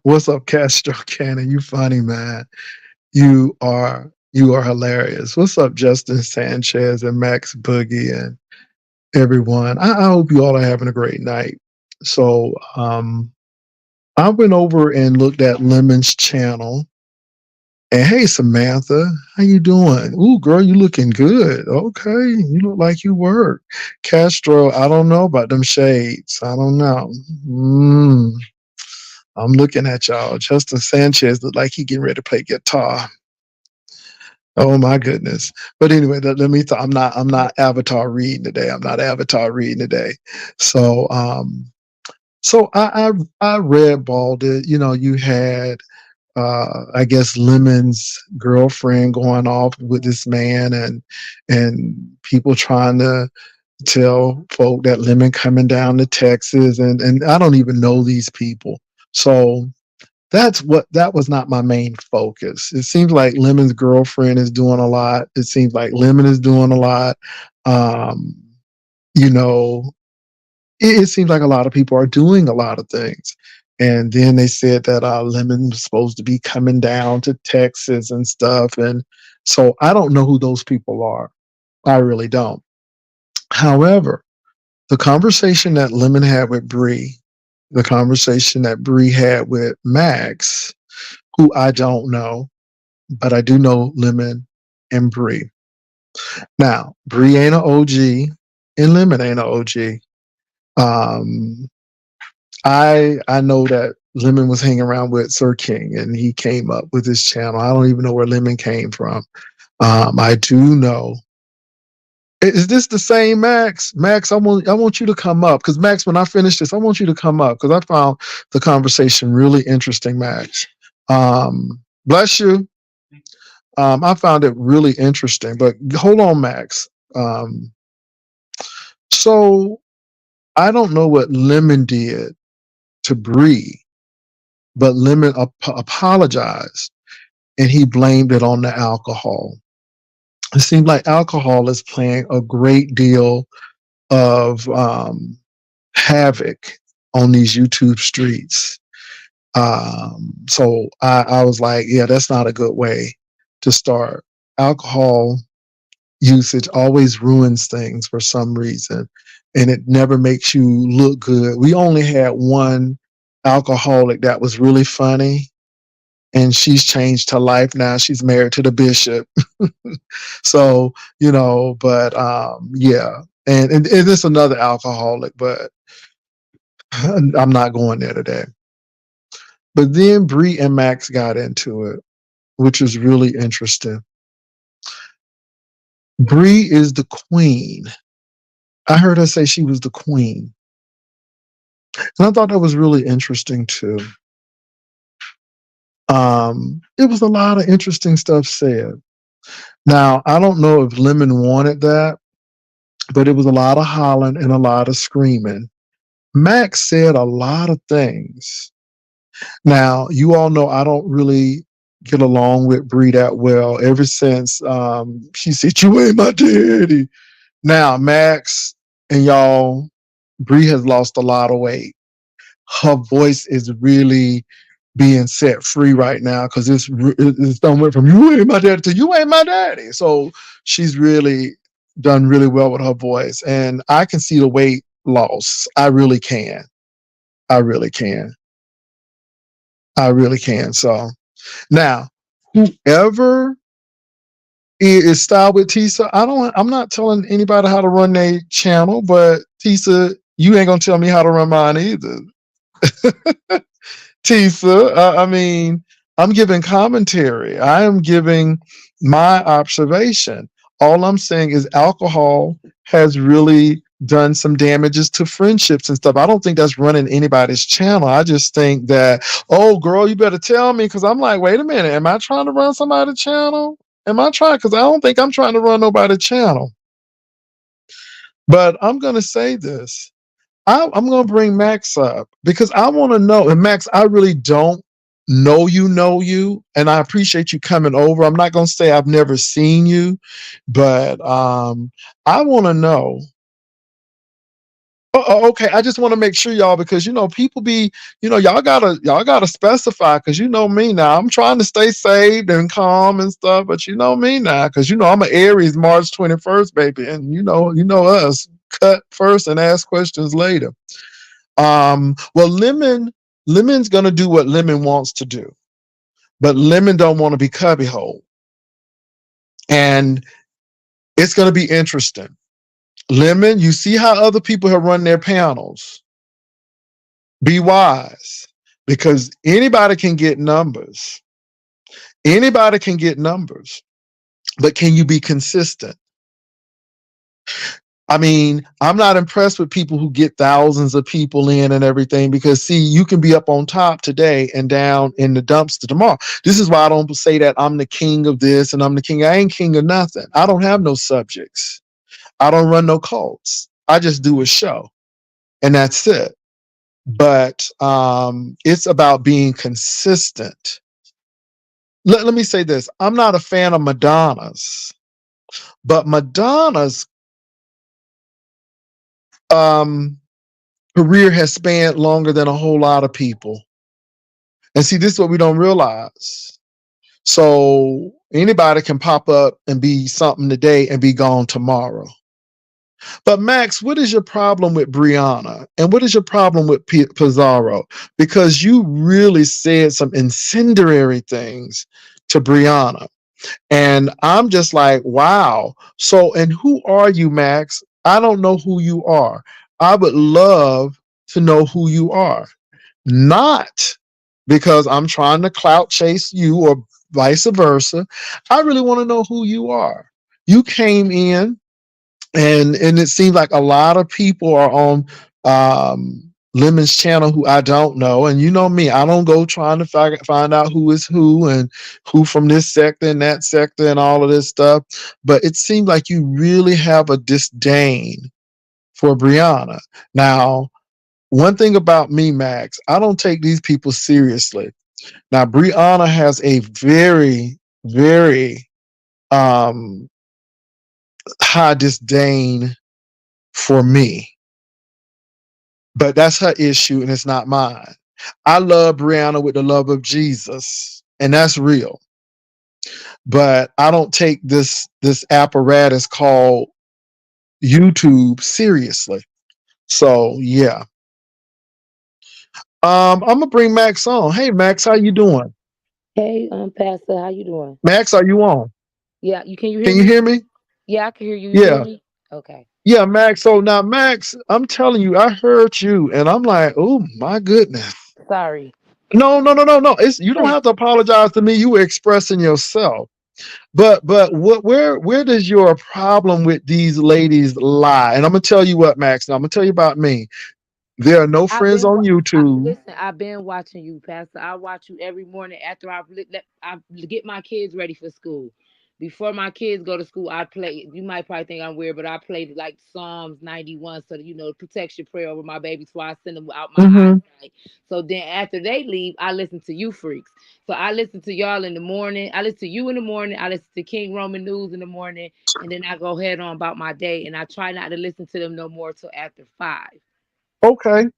What's up, Castro Cannon? You funny, man. You are hilarious. What's up, Justin Sanchez and Max Boogie and everyone? I hope you all are having a great night. So I went over and looked at Lemon's channel. And hey, Samantha, how you doing? Ooh, girl, you looking good. Okay, you look like you work. Castro, I don't know about them shades. I don't know. I'm looking at y'all. Justin Sanchez look like he getting ready to play guitar. Oh my goodness. But anyway, let me I'm not avatar reading today. I'm not avatar reading today. So I read balled it. You know, you had I guess Lemon's girlfriend going off with this man and people trying to tell folk that Lemon coming down to Texas and I don't even know these people. So that was not my main focus. It seems like Lemon's girlfriend is doing a lot. It seems like Lemon is doing a lot. Um, you know, it seems like a lot of people are doing a lot of things. And then they said that Lemon was supposed to be coming down to Texas and stuff. And so I don't know who those people are. I really don't. However, the conversation that Lemon had with Bree, the conversation that Bree had with Maxx, who I don't know, but I do know Lemon and Bree. Now, Bree ain't an OG and Lemon ain't an OG. Um, I know that Lemon was hanging around with Sir King and he came up with his channel. I don't even know where Lemon came from. I do know. Is this the same Maxx? Maxx, I want you to come up because Maxx, when I finish this, I want you to come up because I found the conversation really interesting, Maxx. Bless you. I found it really interesting, but hold on, Maxx. Um, so I don't know what Lemon did to Bree, but Lemon apologized and he blamed it on the alcohol. It seems like alcohol is playing a great deal of havoc on these YouTube streets. So I was like, yeah, that's not a good way to start. Alcohol usage always ruins things for some reason, and it never makes you look good. We only had one alcoholic that was really funny, and she's changed her life now. She's married to the bishop. So, but yeah. And it's another alcoholic, but I'm not going there today. But then Bree and Maxx got into it, which was really interesting. Bree is the queen. I heard her say she was the queen. And I thought that was really interesting too. It was a lot of interesting stuff said. Now, I don't know if Lemon wanted that, but it was a lot of hollering and a lot of screaming. Maxx said a lot of things. Now, you all know I don't really get along with Bree that well ever since she said, "You ain't my daddy." Now, Maxx and y'all, Bree has lost a lot of weight. Her voice is really being set free right now because it's done went from "you ain't my daddy" to "you ain't my daddy." So she's really done really well with her voice, and I can see the weight loss. I really can. I really can. I really can. So now, whoever is styled with Tisa, I'm not telling anybody how to run their channel, but Tisa, you ain't gonna tell me how to run mine either. Tisa, I mean, I'm giving commentary. I am giving my observation. All I'm saying is alcohol has really done some damages to friendships and stuff. I don't think that's running anybody's channel. I just think that, oh, girl, you better tell me because I'm like, wait a minute, am I trying to run somebody's channel? Am I trying? Because I don't think I'm trying to run nobody's channel. But I'm going to say this. I'm going to bring Maxx up because I want to know. And Maxx, I really don't know you, and I appreciate you coming over. I'm not going to say I've never seen you, but I want to know Okay, I just want to make sure y'all, because people be, y'all gotta specify, because me now. I'm trying to stay saved and calm and stuff, but me now, because I'm an Aries, March 21st, baby, and you know us, cut first and ask questions later. Well, Lemon's gonna do what Lemon wants to do, but Lemon don't want to be cubbyhole, and it's gonna be interesting. Lemon, you see how other people have run their panels. Be wise, because anybody can get numbers. Anybody can get numbers, but can you be consistent? I mean, I'm not impressed with people who get thousands of people in and everything, because see, you can be up on top today and down in the dumpster tomorrow. This is why I don't say that I'm the king of this and I'm the king. I ain't king of nothing. I don't have no subjects. I don't run no cults. I just do a show, and that's it. But it's about being consistent. Let me say this. I'm not a fan of Madonna's, but Madonna's um, career has spanned longer than a whole lot of people. And see, this is what we don't realize. So anybody can pop up and be something today and be gone tomorrow. But Max, what is your problem with Briana? And what is your problem with Pizarro? Because you really said some incendiary things to Briana. And I'm just like, wow. So, and who are you, Max? I don't know who you are. I would love to know who you are. Not because I'm trying to clout chase you or vice versa. I really want to know who you are. You came in, and it seems like a lot of people are on Lemon's channel who I don't know, and you know me, I don't go trying to find out who is who and who from this sector and that sector and all of this stuff. But it seems like you really have a disdain for Briana. Now, one thing about me, Max, I don't take these people seriously. Now, Briana has a very, very um, high disdain for me, but that's her issue and it's not mine. I love Briana with the love of Jesus, and that's real. But I don't take this apparatus called YouTube seriously. So yeah. I'm gonna bring Max on. Hey Max, how you doing? Hey, Pastor, how you doing? Max, are you on? Yeah, you can you hear Can you me? hear me? Yeah, I can hear you. You hear Yeah. me? Okay. Yeah, Max. So now, Max, I'm telling you, I heard you, and I'm like, oh my goodness. Sorry. No, no, no, no, no. It's you don't have to apologize to me. You were expressing yourself. But where does your problem with these ladies lie? And I'm gonna tell you what, Max. Now I'm gonna tell you about me. There are no I've friends been on YouTube. listen. I've been watching you, Pastor. I watch you every morning after I get my kids ready for school. Before my kids go to school, I play. You might probably think I'm weird, but I play like Psalms 91, so that protection prayer over my babies before I send them out my Hmm. eyesight. So then after they leave, I listen to you freaks. So I listen to y'all in the morning. I listen to you in the morning. I listen to King Roman News in the morning, and then I go head on about my day. And I try not to listen to them no more till after 5. Okay.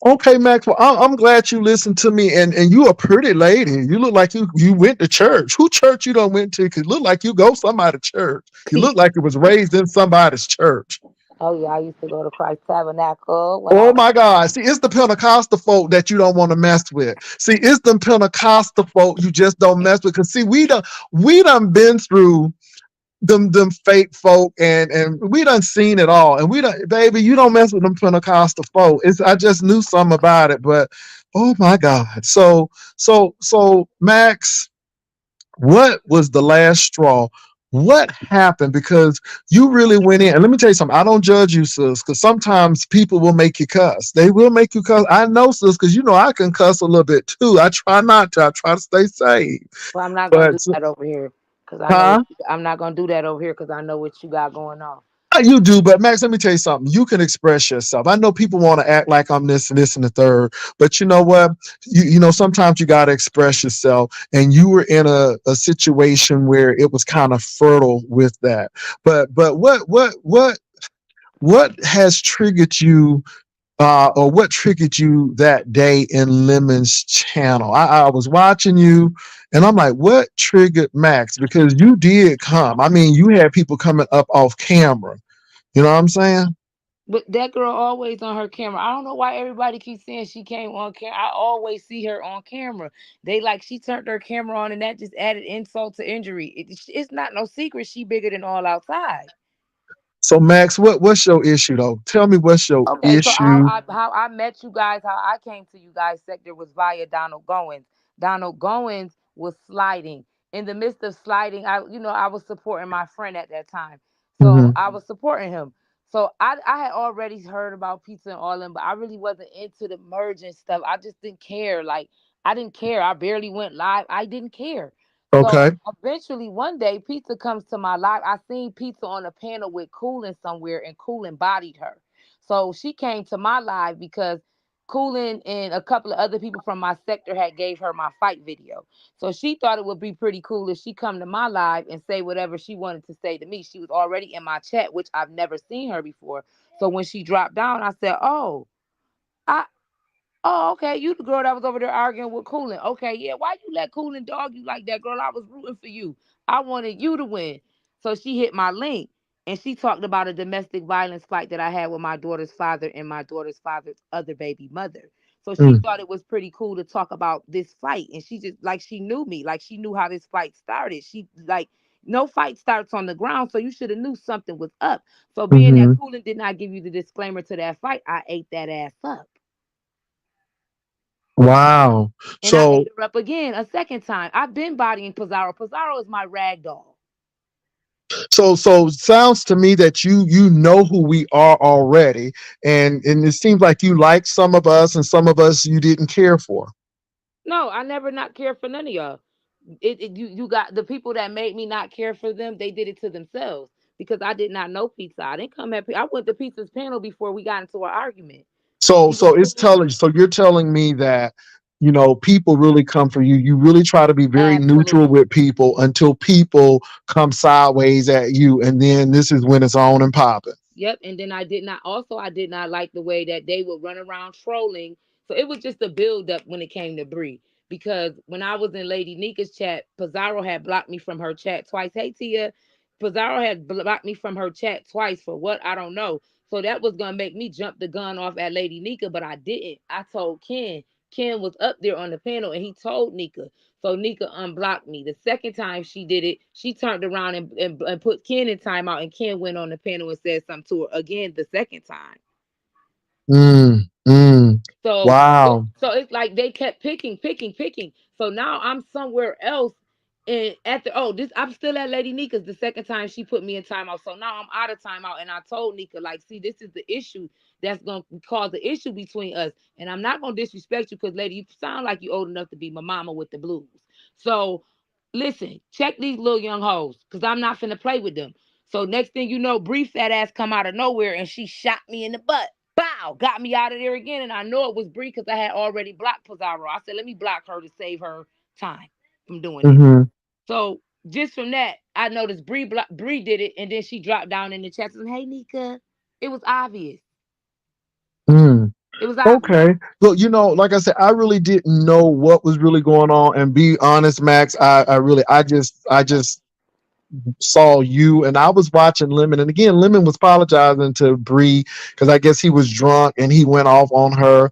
Okay, Max. Well, I'm glad you listened to me, and you a pretty lady. You look like you went to church. Who church you don't went to? Cause look like you go somebody's church. You look like you was raised in somebody's church. Oh yeah, I used to go to Christ Tabernacle when I Oh was. my God. See, it's the Pentecostal folk that you don't want to mess with. See, it's the Pentecostal folk you just don't mess with. Cause see, we done been through them fake folk, and we done seen it all. And we done, baby, you don't mess with them Pentecostal folk. I just knew something about it, but oh my God. So Max, what was the last straw? What happened? Because you really went in. And let me tell you something. I don't judge you, sis, because sometimes people will make you cuss. They will make you cuss. I know, sis, because I can cuss a little bit too. I try not to. I try to stay safe. Well, I'm not gonna But do that over here because I know huh? I'm not gonna do that over here because I know what you got going on. You do, but Max, let me tell you something. You can express yourself. I know people want to act like I'm this and this and the third, but you know what? Sometimes you got to express yourself. And you were in a situation where it was kind of fertile with that. But what has triggered you or what triggered you that day in Lemon's channel? I was watching you and I'm like, what triggered Maxx? Because you did come. I mean, you had people coming up off camera. You know what I'm saying? But that girl always on her camera. I don't know why everybody keeps saying she came on camera. I always see her on camera. They like she turned her camera on, and that just added insult to injury. It's not no secret she bigger than all outside. So Maxx, what's your issue though? Tell me what's your Okay, so issue. how I met you guys, how I came to you guys sector was via Donald Goins. Donald Goins was sliding. In the midst of sliding, I was supporting my friend at that time. So Hmm. I was supporting him. So I had already heard about pizza and all them, but I really wasn't into the merging stuff. I just didn't care. Like I didn't care. I barely went live. I didn't care. So Okay. eventually one day Pizza comes to my live. I seen Pizza on a panel with Coolin somewhere and Coolin bodied her. So she came to my live because Coolin and a couple of other people from my sector had gave her my fight video. So she thought it would be pretty cool if she come to my live and say whatever she wanted to say to me. She was already in my chat, which I've never seen her before. So when she dropped down, I said, "Oh, I Oh, okay. You the girl that was over there arguing with Coolin. Okay, yeah. Why you let Coolin dog you like that, girl? I was rooting for you. I wanted you to win." So she hit my link and she talked about a domestic violence fight that I had with my daughter's father and my daughter's father's other baby mother. So she Mm, thought it was pretty cool to talk about this fight. And she just like she knew me, like she knew how this fight started. She like no fight starts on the ground, so you should have knew something was up. So being that hmm. Coolin did not give you the disclaimer to that fight, I ate that ass up. Wow. And I ate So her up again a second time. I've been bodying Pizarro. Pizarro is my rag doll. so sounds to me that you know who we are already, and it seems like you like some of us and some of us you didn't care for. No, I never not care for none of y'all. You got the people that made me not care for them. They did it to themselves because I did not know pizza. I didn't come at. I went to pizza's panel before we got into an argument. So You gonna so it's put me? telling so you're telling me that people really come for you. You really try to be very neutral Absolutely. with people until people come sideways at you, and then this is when it's on and popping. Yep. And then I did not like the way that they would run around trolling. So it was just a build up when it came to Bree. Because when I was in Lady Nika's chat, Pizarro had blocked me from her chat twice. Hey Tia, Pizarro had blocked me from her chat twice for what? I don't know. So that was gonna make me jump the gun off at Lady Nika, but I didn't. I told Ken. Ken was up there on the panel and he told Nika. So Nika unblocked me. The second time she did it, she turned around and put Ken in timeout, and Ken went on the panel and said something to her again the second time. Mm, mm. So Wow. it's like they kept picking, picking, picking. So now I'm somewhere else. And after this, I'm still at Lady Nika's the second time she put me in timeout. So now I'm out of timeout, and I told Nika like, see, this is the issue that's gonna cause the issue between us. And I'm not gonna disrespect you because, lady, you sound like you old enough to be my mama with the blues. So listen, check these little young hoes because I'm not finna play with them. So next thing you know, Brief that ass come out of nowhere and she shot me in the butt. Bow, got me out of there again, and I know it was Bree because I had already blocked Pizarro. I said, let me block her to save her time from doing this. Mm-hmm. So just from that, I noticed Bree did it, and then she dropped down in the chat and said, "Hey Nika," it was obvious. Mm. It was obvious. Okay. Look, like I said, I really didn't know what was really going on. And be honest, Maxx, I really, I just saw you, and I was watching Lemon, and again, Lemon was apologizing to Bree because I guess he was drunk and he went off on her.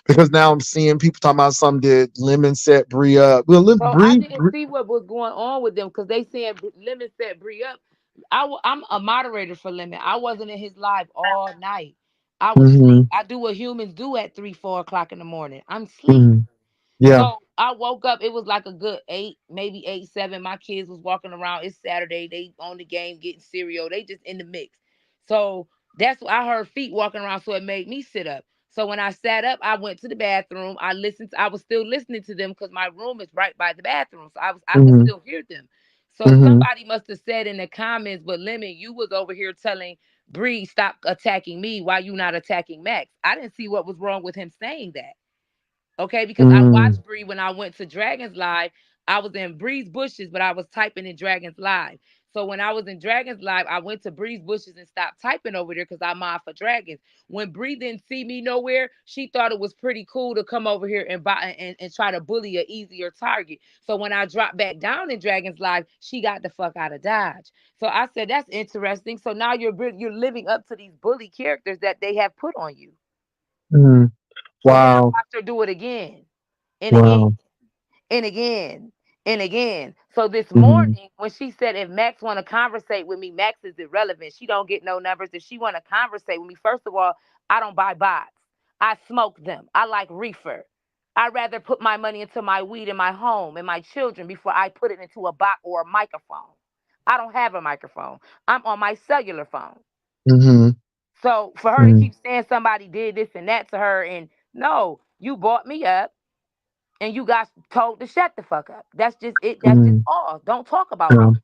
Because now I'm seeing people talking about some did Lemon set Bree up. Well, So I didn't Bree. see what was going on with them because they saying Lemon set Bree up. I'm a moderator for Lemon. I wasn't in his live all night. I was Mm-hmm, asleep. I do what humans do at 3, 4 o'clock in the morning. I'm asleep. mm-hmm. Yeah. So I woke up. It was like a good 8, maybe 8, 7. My kids was walking around. It's Saturday. They on the game getting cereal. They just in the mix. So that's what I heard feet walking around. So it made me sit up. So when I sat up, I went to the bathroom. I listened. I was still listening to them because my room is right by the bathroom. So I could Mm-hmm, still hear them. So mm-hmm, somebody must have said in the comments, but Lemon, you was over here telling Bree, stop attacking me. Why you not attacking Maxx? I didn't see what was wrong with him saying that. Okay, because I mm, watched Bree when I went to Dragon's Live. I was in Bree's bushes, but I was typing in Dragon's Live. So when I was in Dragons Live, I went to Bree's Bushes and stopped typing over there because I mod for Dragons. When Bree didn't see me nowhere, she thought it was pretty cool to come over here and buy and try to bully a easier target. So when I dropped back down in Dragons Live, she got the fuck out of Dodge. So I said, that's interesting. So now you're living up to these bully characters that they have put on you. Mm. So then I Wow. watched her do it again and again Wow. and again and again. So this Mhm. morning, when she said if Max want to conversate with me, Max is irrelevant. She don't get no numbers. If she want to conversate with me, first of all, I don't buy bots. I smoke them. I like reefer. I'd rather put my money into my weed and my home and my children before I put it into a bot or a microphone. I don't have a microphone. I'm on my cellular phone. Mhm. So for her to Mhm. keep saying somebody did this and that to her, and no, you bought me up and you got told to shut the fuck up. That's just it. That's just Mhm. all. Don't talk about Yeah. me.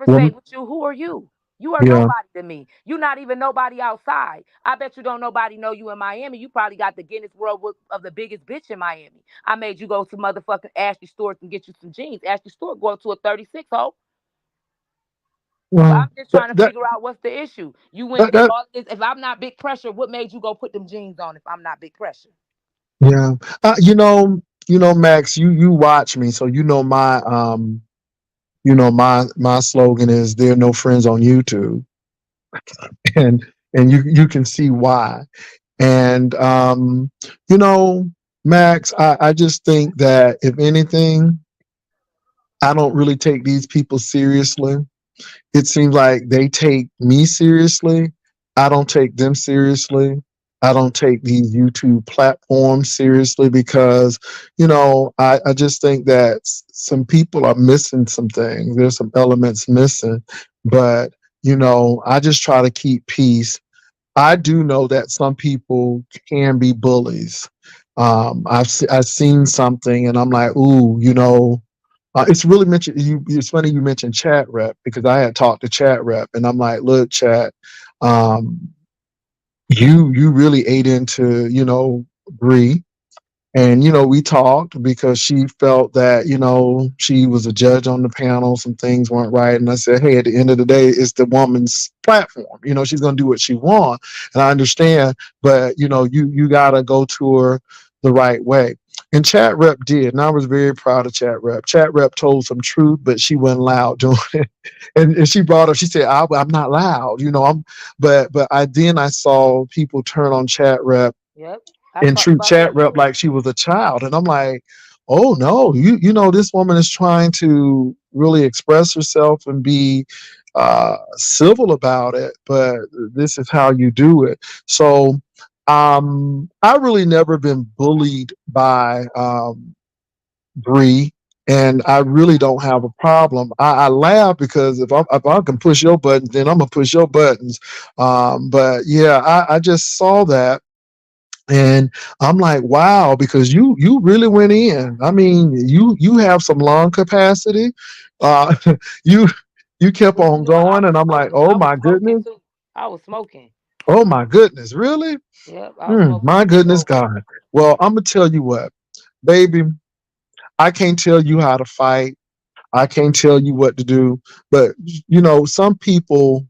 Well, Conversate with you. Who are you? You are yeah. nobody to me. You not even nobody outside. I bet you don't nobody know you in Miami. You probably got the Guinness World Book of the biggest bitch in Miami. I made you go to motherfucking Ashley Stewart and get you some jeans. Ashley Stewart going to a 36 hole. So I'm Well, just that trying to that figure out what's the issue. You went that, through that all this. If I'm not big pressure, what made you go put them jeans on if I'm not big pressure? yeah. Max, you watch me, so my slogan is there are no friends on YouTube, and you can see why. And you know, Max, I just think that if anything, I don't really take these people seriously. It seems like they take me seriously. I don't take them seriously. I don't take these YouTube platforms seriously because, I just think that some people are missing some things. There's some elements missing. But, I just try to keep peace. I do know that some people can be bullies. I've seen something and I'm like, ooh, it's really mentioned. It's funny you mentioned chat rep because I had talked to chat rep and I'm like, look, chat, um, you really ate into Bree, and we talked because she felt that she was a judge on the panel, some things weren't right, and I said, hey, at the end of the day, it's the woman's platform. She's going to do what she wants, and I understand, but you got to go to her the right way. And chat rep did, and I was very proud of chat rep. Chat rep told some truth, but she wasn't loud doing it. And she brought up, she said, I'm not loud, but I saw people turn on chat rep Yep. I and talked treat about chat that rep too. like she was a child. And I'm like, oh no, this woman is trying to really express herself and be civil about it, but this is how you do it. So I really never been bullied by Bree, and I really don't have a problem. I laugh because if I can push your buttons, then I'm gonna push your buttons. But yeah, I just saw that and I'm like, wow, because you really went in. I mean, you have some lung capacity. Uh, you you kept But you on know, I going, and was I'm like, smoking. oh I was my smoking goodness, too. I was smoking. oh my goodness, really? Yep, I was smoking My a big goodness, old God. Well, I'm gonna tell you what, baby. I can't tell you how to fight. I can't tell you what to do. But some people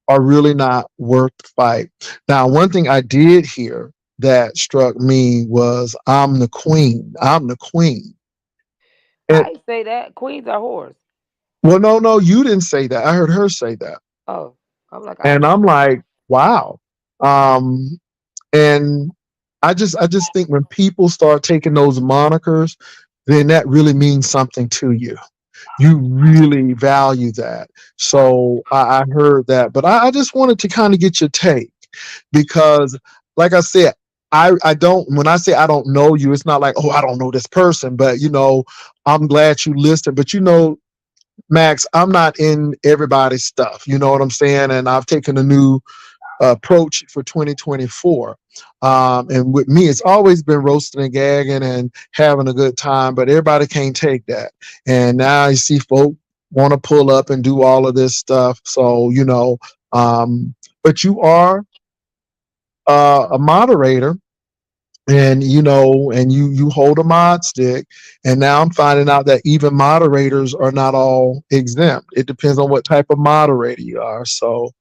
are really not worth the fight. Now, one thing I did hear that struck me was I'm the queen. I'm the queen. And I ain't say that. Queens are whores. well, no, you didn't say that. I heard her say that. Oh, I'm like, I And ain't I'm say that. like, wow. Um, and I just think when people start taking those monikers, then that really means something to you. You really value that. So I heard that, but I just wanted to kind of get your take because, like I said, I don't. When I say I don't know you, it's not like, oh, I don't know this person, but I'm glad you listened. But Max, I'm not in everybody's stuff. You know what I'm saying? And I've taken a new approach for 2024. And with me, it's always been roasting and gagging and having a good time, but everybody can't take that. And now you see folk want to pull up and do all of this stuff. So, um, but you are a moderator and you hold a mod stick, and now I'm finding out that even moderators are not all exempt. It depends on what type of moderator you are. So,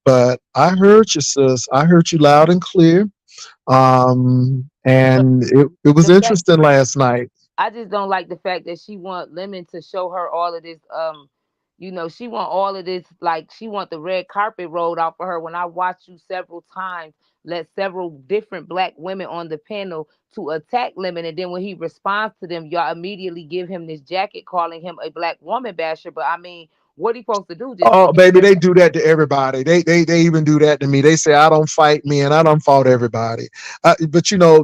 but I heard you, sis. I heard you loud and clear. But And it was the fact interesting last night. I just don't like the fact that she want Lemon to show her all of this. She want all of this. Like she want the red carpet rolled out for her. When I watched you several times, let several different black women on the panel to attack Lemon, and then when he responds to them, y'all immediately give him this jacket, calling him a black woman basher. But I mean, what he supposed to do? Just Oh, forget baby, every. they do that to everybody. They even do that to me. They say I don't fight men. I don't fought everybody. But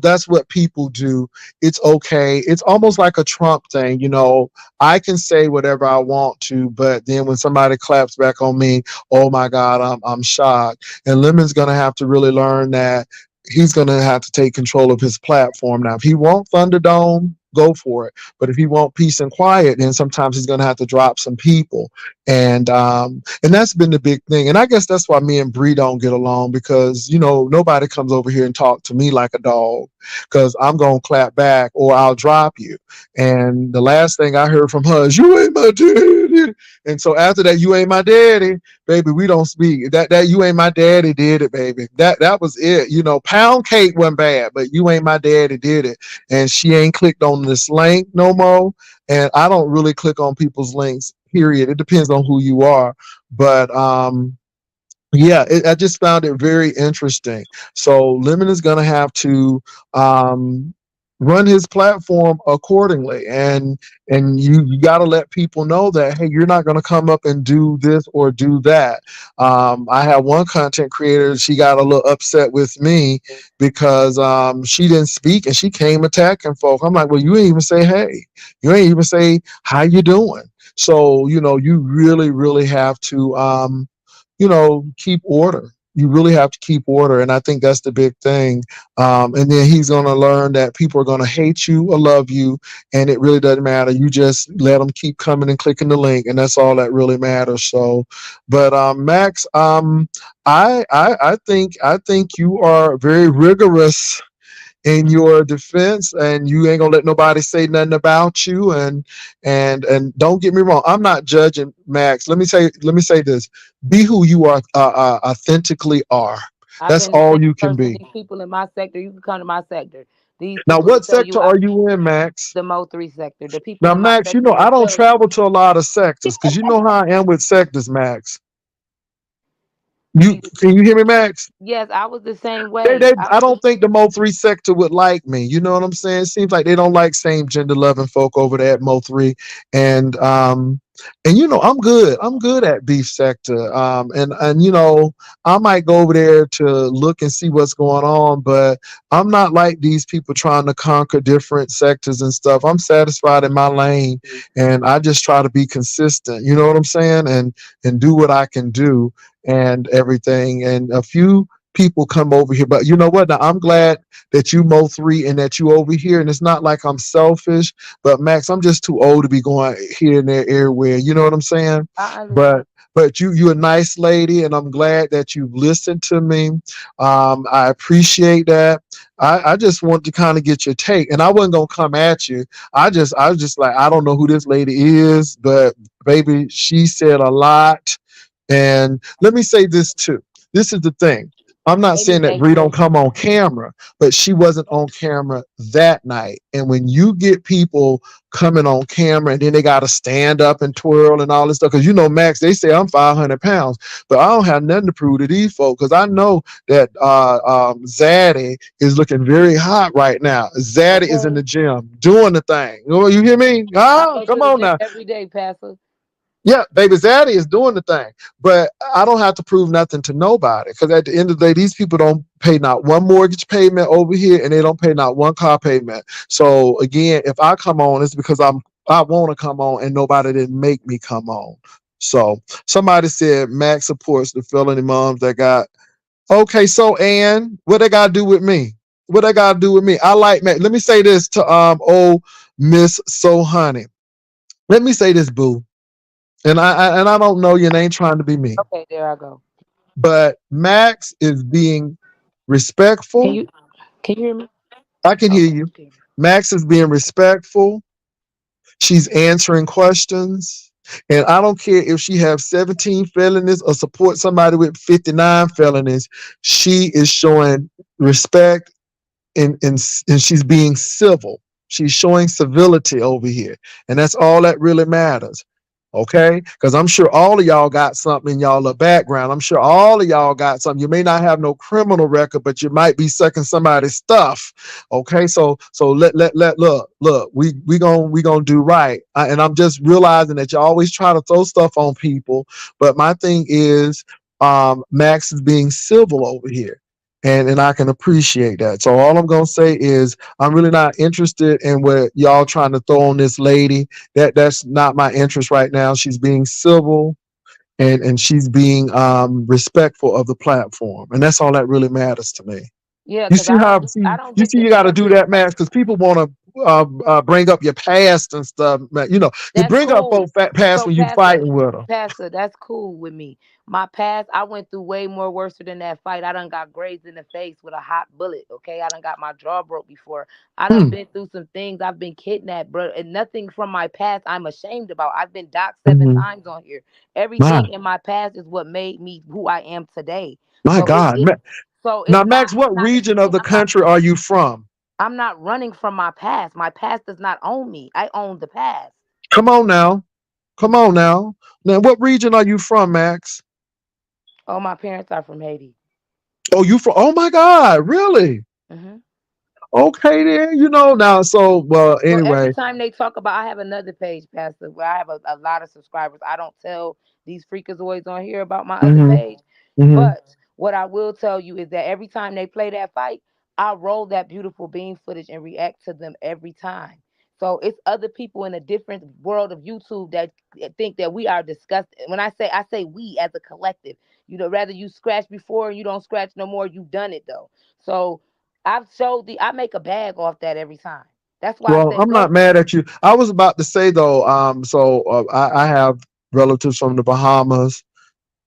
that's what people do. It's okay. It's almost like a Trump thing. I can say whatever I want to, but then when somebody claps back on me, oh my God, I'm shocked. And Lemon's gonna have to really learn that he's gonna have to take control of his platform now. If he wants Thunderdome, go for it. But if he wants peace and quiet, then sometimes he's gonna have to drop some people, and that's been the big thing. And I guess that's why me and Bree don't get along, because nobody comes over here and talk to me like a dog, because I'm gonna clap back or I'll drop you. And the last thing I heard from her is, you ain't my daddy. And so after that, you ain't my daddy, baby, we don't speak. That you ain't my daddy did it, baby. That was it. Pound cake wasn't bad, but you ain't my daddy did it. And she ain't clicked on this link no more. And I don't really click on people's links, period. It depends on who you are. But yeah, I just found it very interesting. So Lemon is going to have to um, run his platform accordingly, and you got to let people know that, hey, you're not going to come up and do this or do that. I had one content creator; she got a little upset with me because she didn't speak and she came attacking folk. I'm like, well, you ain't even say hey, you ain't even say how you doing. So you really, really have to. Keep order. You really have to keep order. And I think that's the big thing. And then he's going to learn that people are going to hate you or love you. And it really doesn't matter. You just let them keep coming and clicking the link. And that's all that really matters. So, but Max, I think you are very rigorous in your defense, and you ain't gonna let nobody say nothing about you. And don't get me wrong, I'm not judging, Max. Let me say this: be who you are, authentically are. I've That's been the all same you can person. be. These people in my sector, you can come to my sector. These Now, people will what tell you sector are you in, Max? the Mo 3 sector. The people Now, in my Max, sector will I don't tell you. travel to a lot of sectors, because you know how I am with sectors, Max. You You can you hear me, Max? Yes, I was the same They, way. they, I don't think the Mo 3 sector would like me. You know what I'm saying? It seems like they don't like same gender loving folk over there at Mo 3, and I'm good. I'm good at beef sector. And I might go over there to look and see what's going on, but I'm not like these people trying to conquer different sectors and stuff. I'm satisfied in my lane, and I just try to be consistent. You know what I'm saying? And do what I can do and everything. And a few people come over here. But you know what? Now, I'm glad that you Mo 3 and that you over here. And it's not like I'm selfish, but Max, I'm just too old to be going here and there everywhere. You know what I'm saying? I understand. But you're a nice lady, and I'm glad that you've listened to me. I appreciate that. I just want to kind of get your take, and I wasn't gonna come at you. I was just like, I don't know who this lady is, but baby, she said a lot. And let me say this too. This is the thing. I'm not Maybe saying that thank Bree you. don't come on camera, but she wasn't on camera that night. And when you get people coming on camera and then they got to stand up and twirl and all this stuff, because Max, they say I'm 500 pounds, but I don't have nothing to prove to these folks, because I know that Zaddy is looking very hot right now. Zaddy is in Okay. the gym doing the thing. You hear me? I Ah, go come to the on gym now. every day, Pastor. Yeah, baby Zaddy is doing the thing, but I don't have to prove nothing to nobody, because at the end of the day, these people don't pay not one mortgage payment over here, and they don't pay not one car payment. So again, if I come on, it's because I want to come on, and nobody didn't make me come on. So somebody said Max supports the felony moms that got. Okay, so Ann, what they got to do with me? What they got to do with me? I like Max. Let me say this to old Miss So Honey. Let me say this, boo. And I don't know your name trying to be mean, Okay, there I go. but Max is being Can respectful. you can you hear me? I can hear Okay, you. excuse me. Max is being respectful. She's answering questions. And I don't care if she have 17 felonies or support somebody with 59 felonies. She is showing respect and she's being civil. She's showing civility over here. And that's all that really matters. Okay? Because I'm sure all of y'all got something in y'all background. I'm sure all of y'all got something. You may not have no criminal record, but you might be sucking somebody's stuff. Okay, so let look. We gonna do right. And I'm just realizing that you always try to throw stuff on people. But my thing is, Max is being civil over here, and I can appreciate that. So all I'm gonna say is I'm really not interested in what y'all trying to throw on this lady. That's not my interest right now. She's being civil and she's being respectful of the platform, and that's all that really matters to me. Yeah, You because see how I don't you get see the you got to do benefits. that, Max, because people want to bring up your past and stuff. You know, you That's bring up cool. folks past So, when you fighting with them. Pastor, that's cool with me. My past, I went through way more worse than that fight. I done got grazed in the face with a hot bullet. Okay, I done got my jaw broke before. I done Hmm. been through some things. I've been kidnapped, bro, and nothing from my past I'm ashamed about. I've been docked 7 times on here. My Everything in my past is what made me who I am today. my So God, it's now not. Max, what I'm not region of ashamed. the country are you from? I'm not running from my past. My past does not own me. I own the past. Come on now. Come on now. Now, what region are you from, Max? Oh, my parents are from Haiti. Oh, you from? Oh my God, really? Hmm. Okay, then. You know now. So, well, So every anyway. time they talk about, I have another page, Pastor, where I have a lot of subscribers. I don't tell these freakazoids on here about my other Hmm. page, Hmm. but what I will tell you is that every time they play that fight, I roll that beautiful beam footage and react to them every time. So it's other people in a different world of YouTube that think that we are disgusting. When I say we as a collective. You know, rather you scratch before and you don't scratch no more. You done it though. So I make a bag off that every time. That's why I Well, say I'm not go. mad at you. I was about to say though. I have relatives from the Bahamas,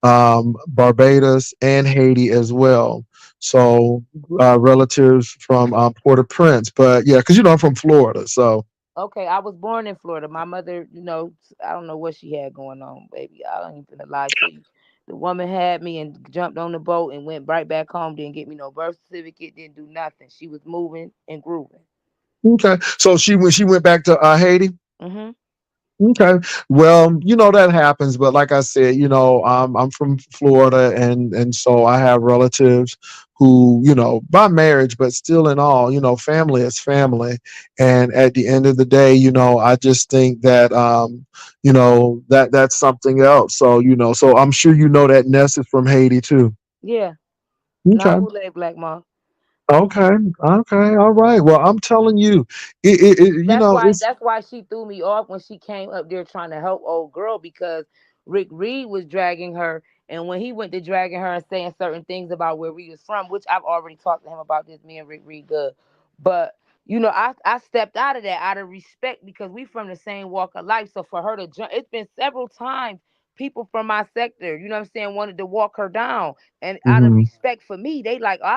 Barbados, and Haiti as well. So relatives from Port-au-Prince. But yeah, because you know I'm from Florida. So Okay, I was born in Florida. My mother, I don't know what she had going on, baby. I don't even gonna lie to you. The woman had me and jumped on the boat and went right back home. Didn't get me no birth certificate. Didn't do nothing. She was moving and grooving. okay. So she went back to Haiti. Hmm. Okay. Well, you know that happens, but like I said, I'm from Florida, and so I have relatives who, by marriage, but still in all, family is family. And at the end of the day, I just think that, that's something else. So, so I'm sure that Ness is from Haiti too. Yeah, Okay. not Houlet Black Ma. Okay. Okay. All right. Well, I'm telling you, it's. That's why she threw me off when she came up there trying to help old girl because Rick Reed was dragging her, and when he went to dragging her and saying certain things about where we was from, which I've already talked to him about this, me and Rick Reed good, but I stepped out of that out of respect because we from the same walk of life. So for her to jump, it's been several times people from my sector, you know what I'm saying, wanted to walk her down, and out of Mhm. respect for me, they like, all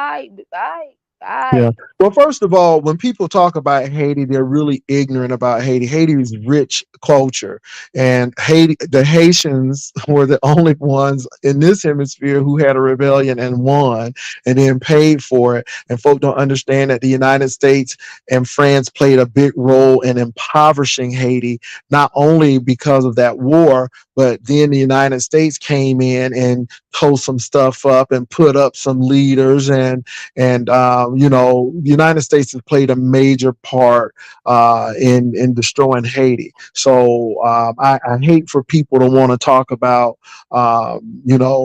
Yeah. right. Well, first of all, when people talk about Haiti, they're really ignorant about Haiti. Haiti is rich culture, and the Haitians were the only ones in this hemisphere who had a rebellion and won, and then paid for it. And folk don't understand that the United States and France played a big role in impoverishing Haiti, not only because of that war, but then the United States came in and tore some stuff up and put up some leaders and the United States has played a major part in destroying Haiti. So I hate for people to want to talk about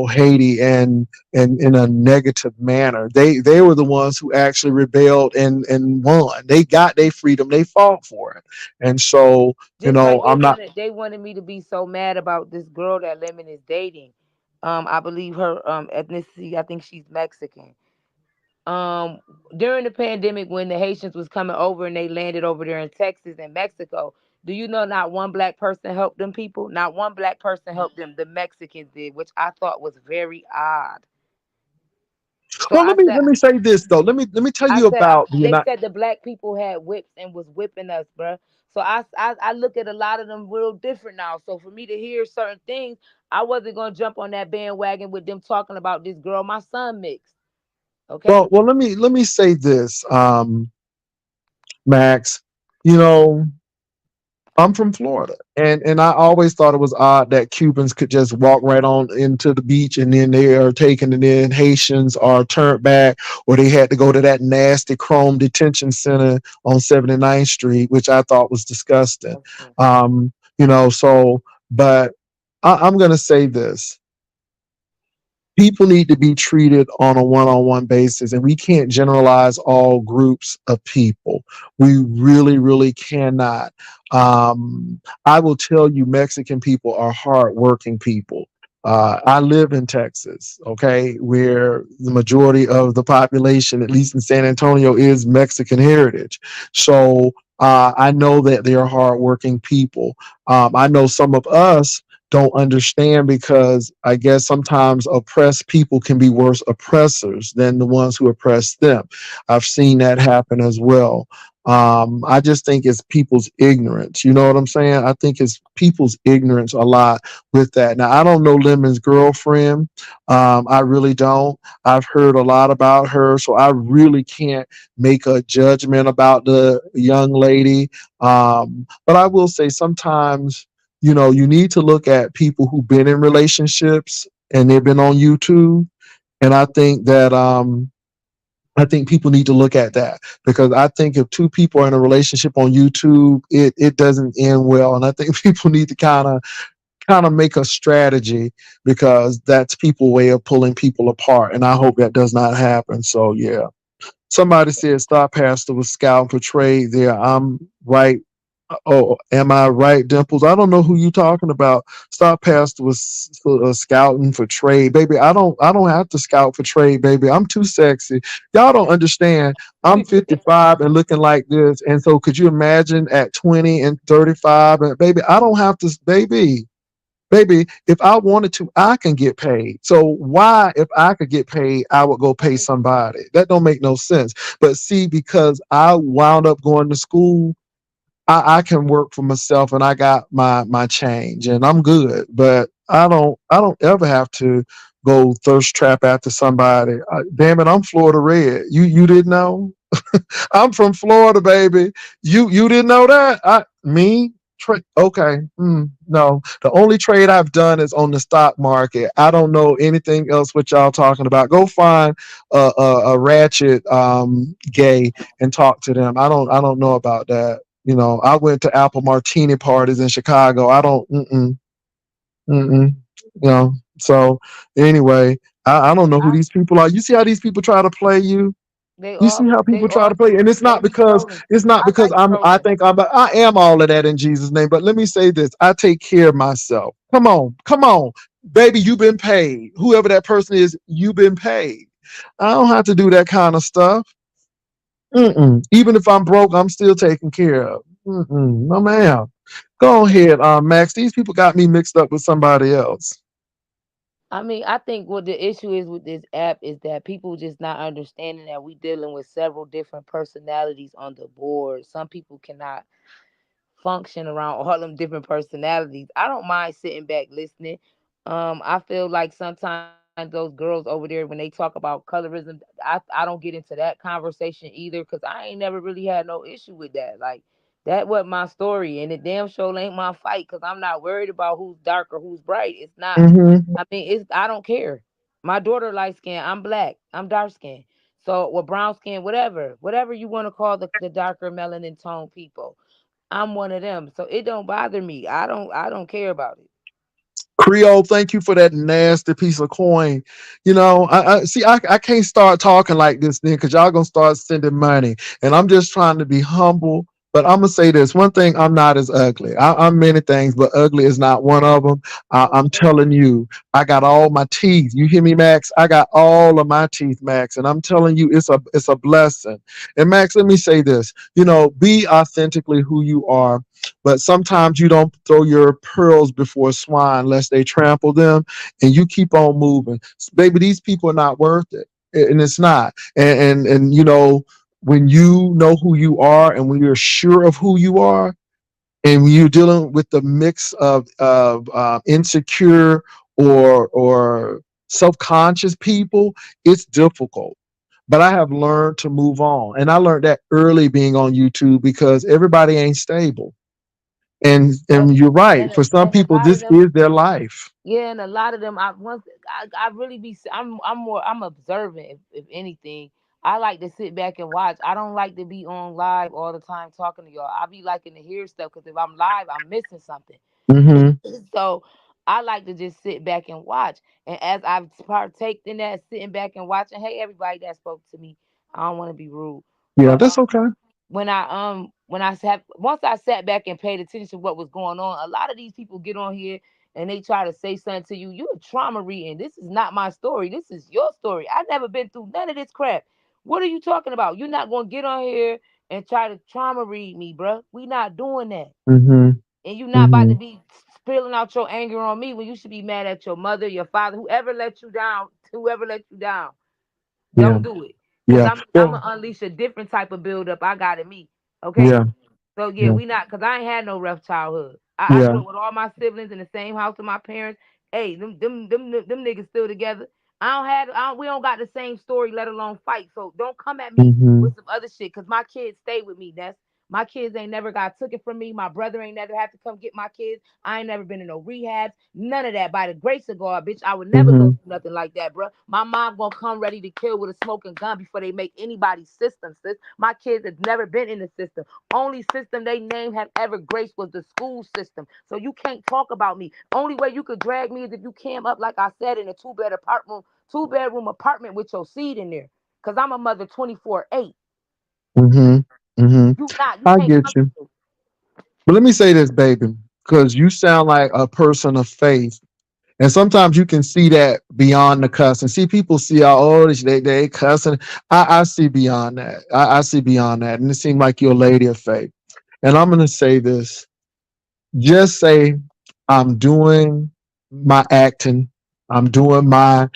Haiti and in a negative manner. They were the ones who actually rebelled and won. They got their freedom. They fought for it, and so Just like I'm not. they wanted me to be so mad about this girl that Lemon is dating. I believe her ethnicity, I think she's Mexican. Um During the pandemic when the Haitians was coming over and they landed over there in Texas and Mexico, do you know not one black person helped them people? Not one black person helped them. The Mexicans did, which I thought was very odd. So Well, I said, let me say this though. Let me tell I you said, about the they United. said the black people had whips and was whipping us, bruh. So I look at a lot of them real different now. So for me to hear certain things, I wasn't gonna jump on that bandwagon with them talking about this girl my son mixed. Okay. Well, let me say this, Max. You know, I'm from Florida, and I always thought it was odd that Cubans could just walk right on into the beach, and then they are taken, and then Haitians are turned back, or they had to go to that nasty Chrome detention center on 79th Street, which I thought was disgusting. Okay. So, but I'm going to say this: people need to be treated on a one-on-one basis, and we can't generalize all groups of people. We really cannot. I will tell you, Mexican people are hardworking people. I live in Texas, okay, where the majority of the population, at least in San Antonio, is Mexican heritage. So I know that they are hardworking people. I know some of us don't understand, because I guess sometimes oppressed people can be worse oppressors than the ones who oppress them. I've seen that happen as well. I just think it's people's ignorance. You know what I'm saying? I think it's people's ignorance a lot with that. Now, I don't know Lemon's girlfriend. I really don't. I've heard a lot about her, so I really can't make a judgment about the young lady. But I will say sometimes, you need to look at people who've been in relationships and they've been on YouTube. And I think people need to look at that, because I think if two people are in a relationship on YouTube, it doesn't end well. And I think people need to kind of make a strategy, because that's people way of pulling people apart. And I hope that does not happen. So yeah. Somebody said Star Pastor was scouting for trade there. I'm right. Oh, am I right, Dimples? I don't know who you talking about. Star Pastor was scouting for trade, baby. I don't have to scout for trade, baby. I'm too sexy. Y'all don't understand. I'm 55 and looking like this, and so could you imagine at 20 and 35? And baby, I don't have to, baby, if I wanted to, I can get paid. So why, if I could get paid, I would go pay somebody? That don't make no sense. But see, because I wound up going to school, I can work for myself, and I got my change, and I'm good. But I don't ever have to go thirst trap after somebody. Damn it, I'm Florida red. You didn't know? I'm from Florida, baby. You didn't know that? Me? Okay. No. The only trade I've done is on the stock market. I don't know anything else what y'all talking about. Go find a ratchet gay and talk to them. I don't know about that. I went to apple martini parties in Chicago. I don't. Mm-mm. So anyway, I don't know who I these people are. You see how these people try to play you? You see how they people try all to play, and it's they not be because trolling. it's not I because like I trolling. think I am all of that in Jesus' name. But let me say this: I take care of myself. Come on, baby, you've been paid. Whoever that person is, you've been paid. I don't have to do that kind of stuff. Even if I'm broke, I'm still taken care of. No, ma'am. Go ahead, Max. These people got me mixed up with somebody else. I mean, I think what the issue is with this app is that people just not understanding that we dealing with several different personalities on the board. Some people cannot function around all them different personalities. I don't mind sitting back listening. I feel like sometimes those girls over there when they talk about colorism, I don't get into that conversation either because I ain't never really had no issue with that. Like that was my story, and the damn show ain't my fight because I'm not worried about who's dark or who's bright. It's not. Mm-hmm. I mean, it's I don't care. My daughter light skin. I'm black. I'm dark skin. So, well, brown skin, whatever you want to call the darker melanin tone people. I'm one of them. So it don't bother me. I don't care about it. Creole, thank you for that nasty piece of coin. I see. I can't start talking like this then, because y'all gonna start sending money, and I'm just trying to be humble. But I'm gonna say this one thing: I'm not as ugly. I'm many things, but ugly is not one of them. I'm Okay. telling you, I got all my teeth. You hear me, Max? I got all of my teeth, Max, and I'm telling you, it's a blessing. And Max, let me say this: be authentically who you are, but sometimes you don't throw your pearls before swine lest they trample them, and you keep on moving. Baby, these people are not worth it. and it's not. And when you know who you are and when you're sure of who you are, and when you're dealing with the mix of insecure or self-conscious people, it's difficult. But I have learned to move on, and I learned that early being on YouTube because everybody ain't stable. And you're right. For some And a people, lot of this them, is their life. yeah, and a lot of them, I really be, I'm observant. If anything, I like to sit back and watch. I don't like to be on live all the time talking to y'all. I be liking to hear stuff because if I'm live, I'm missing something. Hmm. So I like to just sit back and watch. And as I've partaked in that, sitting back and watching, hey, everybody that spoke to me, I don't want to be rude, Yeah, but that's okay. when I sat once I sat back and paid attention to what was going on, a lot of these people get on here and they try to say something to you. You're trauma reading. This is not my story. This is your story. I've never been through none of this crap. What are you talking about? You're not gonna get on here and try to trauma read me, bruh. We not doing that. Hmm. And you're not about to Hmm. be spilling out your anger on me when you should be mad at your mother, your father, whoever let you down, whoever let you down. Yeah. Don't do it. Cause Yeah. I'm Well. gonna unleash a different type of buildup I got in me. Okay? Yeah. So yeah, Yeah. we not because I ain't had no rough childhood. I grew Yeah. up with all my siblings in the same house with my parents. Hey, them niggas still together. We don't got the same story, let alone fight. So don't come at me Hmm. with some other shit. Cause my kids stay with me. That's my kids ain't never got took it from me. My brother ain't never had to come get my kids. I ain't never been in no rehabs. None of that. By the grace of God, bitch, I would never go Hmm. through nothing like that, bro. My mom gonna come ready to kill with a smoking gun before they make anybody's system, sis. My kids have never been in the system. Only system they name have ever graced was the school system. So you can't talk about me. Only way you could drag me is if you came up, like I said, in a two bedroom apartment with your seed in there. Cause I'm a mother 24/8. Hmm. Hmm. You I can't get come you. to me. But let me say this, baby, because you sound like a person of faith. And sometimes you can see that beyond the cussing. See, people see, oh, they cussing. I see beyond that. I see beyond that. And it seems like you're a lady of faith. And I'm going to say this. Just say, I'm doing my acting. I'm doing my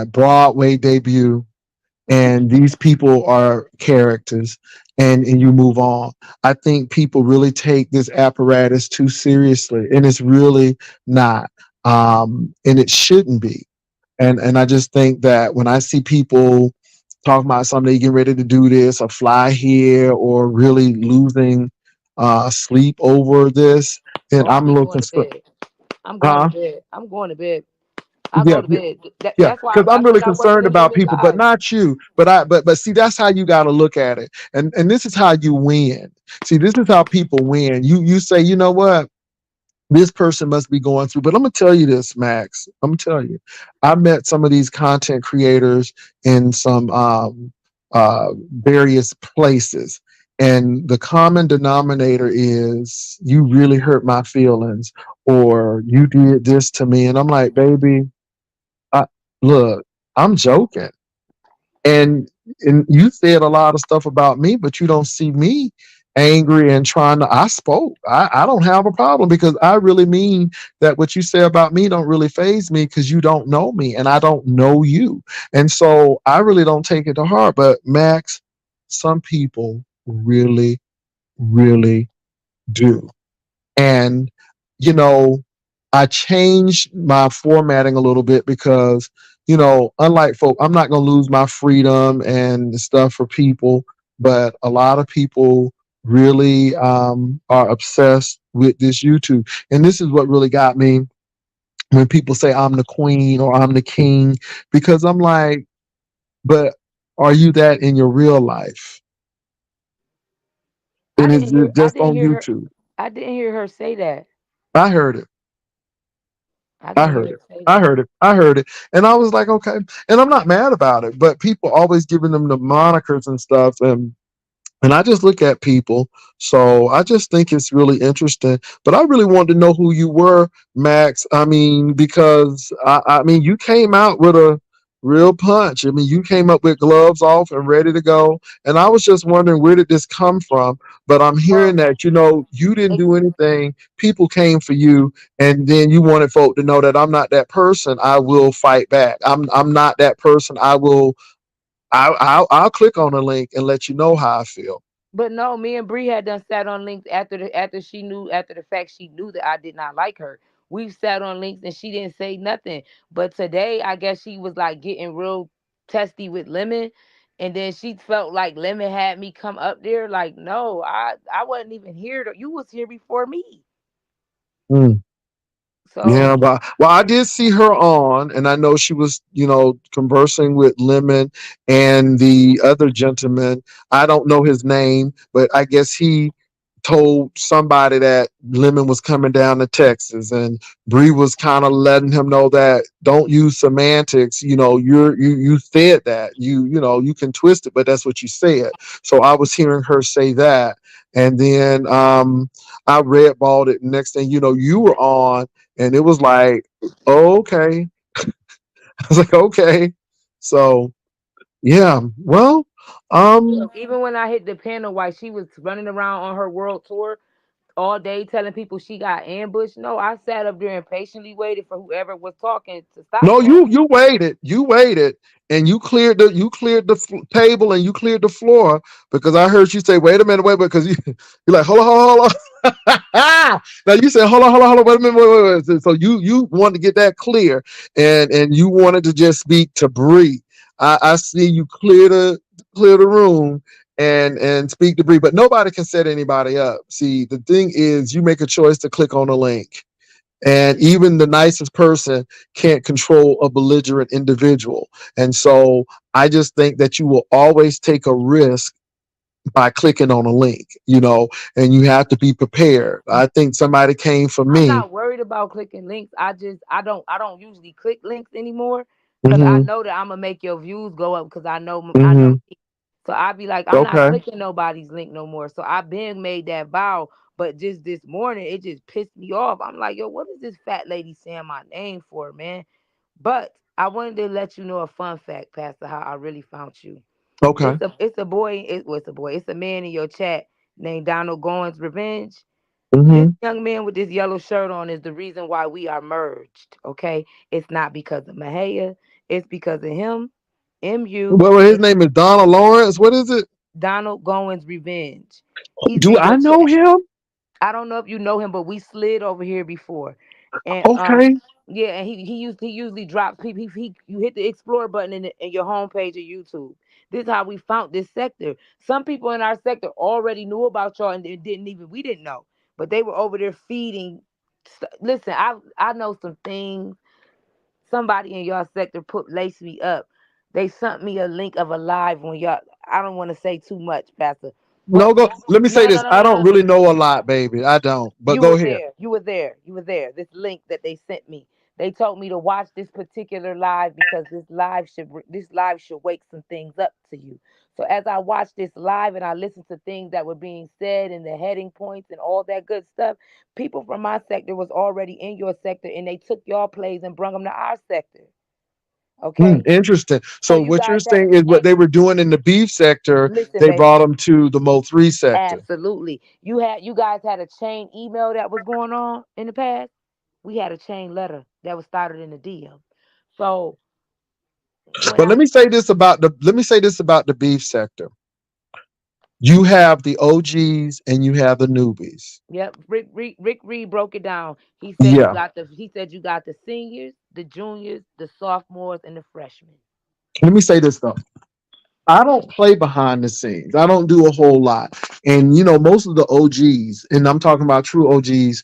Broadway debut, and these people are characters, and you move on. I think people really take this apparatus too seriously, and it's really not, and it shouldn't be. And I just think that when I see people talking about somebody getting ready to do this or fly here or really losing sleep over this, then Oh, I'm I'm a little going to concerned. bed. I'm going to Huh? bed. I'm going to bed. I go Yeah, to bed. yeah, That's why because I I'm really said I wasn't concerned gonna do about any people, but live. not you. But see, that's how you got to look at it, and this is how you win. See, this is how people win. You say, you know what, this person must be going through. But I'm gonna tell you this, Max. I'm gonna tell you, I met some of these content creators in some various places, and the common denominator is you really hurt my feelings, or you did this to me, and I'm like, baby, I, look, I'm joking. And you said a lot of stuff about me, but you don't see me angry and trying to. I spoke. I don't have a problem because I really mean that what you say about me don't really phase me because you don't know me and I don't know you. And so I really don't take it to heart. But Max, some people really, really do. And, you know, I changed my formatting a little bit because, unlike folk, I'm not going to lose my freedom and stuff for people, but a lot of people really are obsessed with this YouTube. And this is what really got me when people say I'm the queen or I'm the king, because I'm like, but are you that in your real life? And is it I just didn't on hear her YouTube? I didn't hear her say that. I heard it. I I didn't hear heard her it. say I that. heard it. I heard it. And I was like, okay. And I'm not mad about it, but people always giving them the monikers and stuff. And I just look at people. So I just think it's really interesting. But I really wanted to know who you were, Max. I mean, because I mean, you came out with real punch. I mean, you came up with gloves off and ready to go. And I was just wondering, where did this come from? But I'm Well, hearing that, you didn't it, do anything. People came for you, and then you wanted folk to know that I'm not that person. I will fight back. I'm not that person. I'll click on a link and let you know how I feel. but no, me and Bree had done sat on links after the fact she knew that I did not like her. We've sat on links and she didn't say nothing. But today, I guess she was like getting real testy with Lemon, and then she felt like Lemon had me come up there. Like, no, I wasn't even here. You was here before me. Mm. So Yeah, but well, I did see her on, and I know she was, conversing with Lemon and the other gentleman. I don't know his name, but I guess he told somebody that Lemon was coming down to Texas, and Bree was kind of letting him know that don't use semantics. You said that you can twist it, but that's what you said. So I was hearing her say that, and then I redballed it. Next thing you know, you were on, and it was like, oh, okay. I was like, okay. So yeah, well, yeah, um, even when I hit the panel while she was running around on her world tour all day telling people she got ambushed, no, I sat up there and patiently waited for whoever was talking to stop no, talking. you waited, and you cleared the table, and you cleared the floor, because I heard you say, wait a minute, wait, because you're like, hold on. Now you said, hold on, wait a minute, wait. So you wanted to get that clear, and you wanted to just speak to Bree. I see you clear the room and speak to Bree, but nobody can set anybody up. See, the thing is, you make a choice to click on a link. And even the nicest person can't control a belligerent individual. And so I just think that you will always take a risk by clicking on a link, and you have to be prepared. I think somebody came for I'm me. not worried about clicking links. I don't usually click links anymore because I Hmm. know that I'm gonna make your views go up because I know Hmm. me. So I be like, I'm not Okay. clicking nobody's link no more. So I been made that vow, but just this morning it just pissed me off. I'm like, yo, what is this fat lady saying my name for, man? But I wanted to let you know a fun fact, Pastor, how I really found you. Okay. It's a boy. It's a boy. It's a man in your chat named Donald Goins Revenge. This Hmm. young man with this yellow shirt on is the reason why we are merged. Okay, it's not because of Mahaya. It's because of him, MU, Well, his and name is Donald Lawrence. What is it? Donald Goins Revenge. He's Do in I your know chat. him? I don't know if you know him, but we slid over here before, and Okay. yeah, and he usually drops people. You hit the explore button in your homepage of YouTube. This is how we found this sector. Some people in our sector already knew about y'all and they didn't even we didn't know, but they were over there feeding. Listen, I know some things. Somebody in y'all sector put lace me up. They sent me a link of a live when y'all. I don't want to say too much, Pastor, No, but go. Let me say no, no, this. no, I no, don't no. really know a lot, baby. I don't. But You go were ahead. there. You were there. You were there. This link that they sent me. They told me to watch this particular live because this live should wake some things up to you. So as I watched this live and I listened to things that were being said and the heading points and all that good stuff, people from my sector was already in your sector and they took your plays and brung them to our sector. Okay, Interesting. so So you what you're guys had a saying is what chance. they were doing in the beef sector, Listen, they baby. brought them to the Mo3 sector. Absolutely. You guys had a chain email that was going on in the past. We had a chain letter that was started in the DM. So when But I let me say this about the beef sector. You have the OGs and you have the newbies. yep, Rick Reed broke it down. Yeah. He said you got the seniors, the juniors, the sophomores, and the freshmen. Let me say this though. I don't play behind the scenes. I don't do a whole lot. And most of the OGs, and I'm talking about true OGs,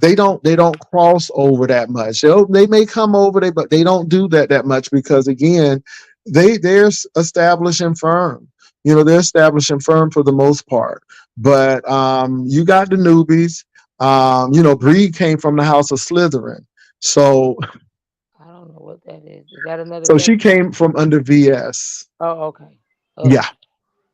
they don't cross over that much. They may come over, but they don't do that much, because again, they're establishing firm. They're establishing firm for the most part. But you got the newbies. Bree came from the house of Slytherin, so I don't know what that is. Is that another so she devil? came from under VS. Oh, okay. Ugh. Yeah.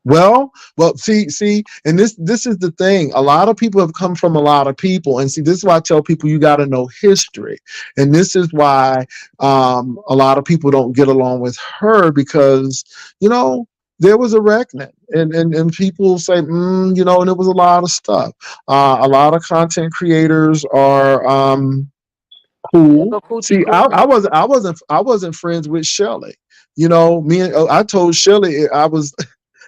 Well, see, and this is the thing. A lot of people have come from a lot of people, and see, this is why I tell people you got to know history, and this is why a lot of people don't get along with her because you know there was a reckoning, and people say, and it was a lot of stuff. A lot of content creators are Yeah, cool. but Coochie See, I, Coochie. I wasn't, I wasn't, I wasn't friends with Shelly. Me and I told Shelly I was.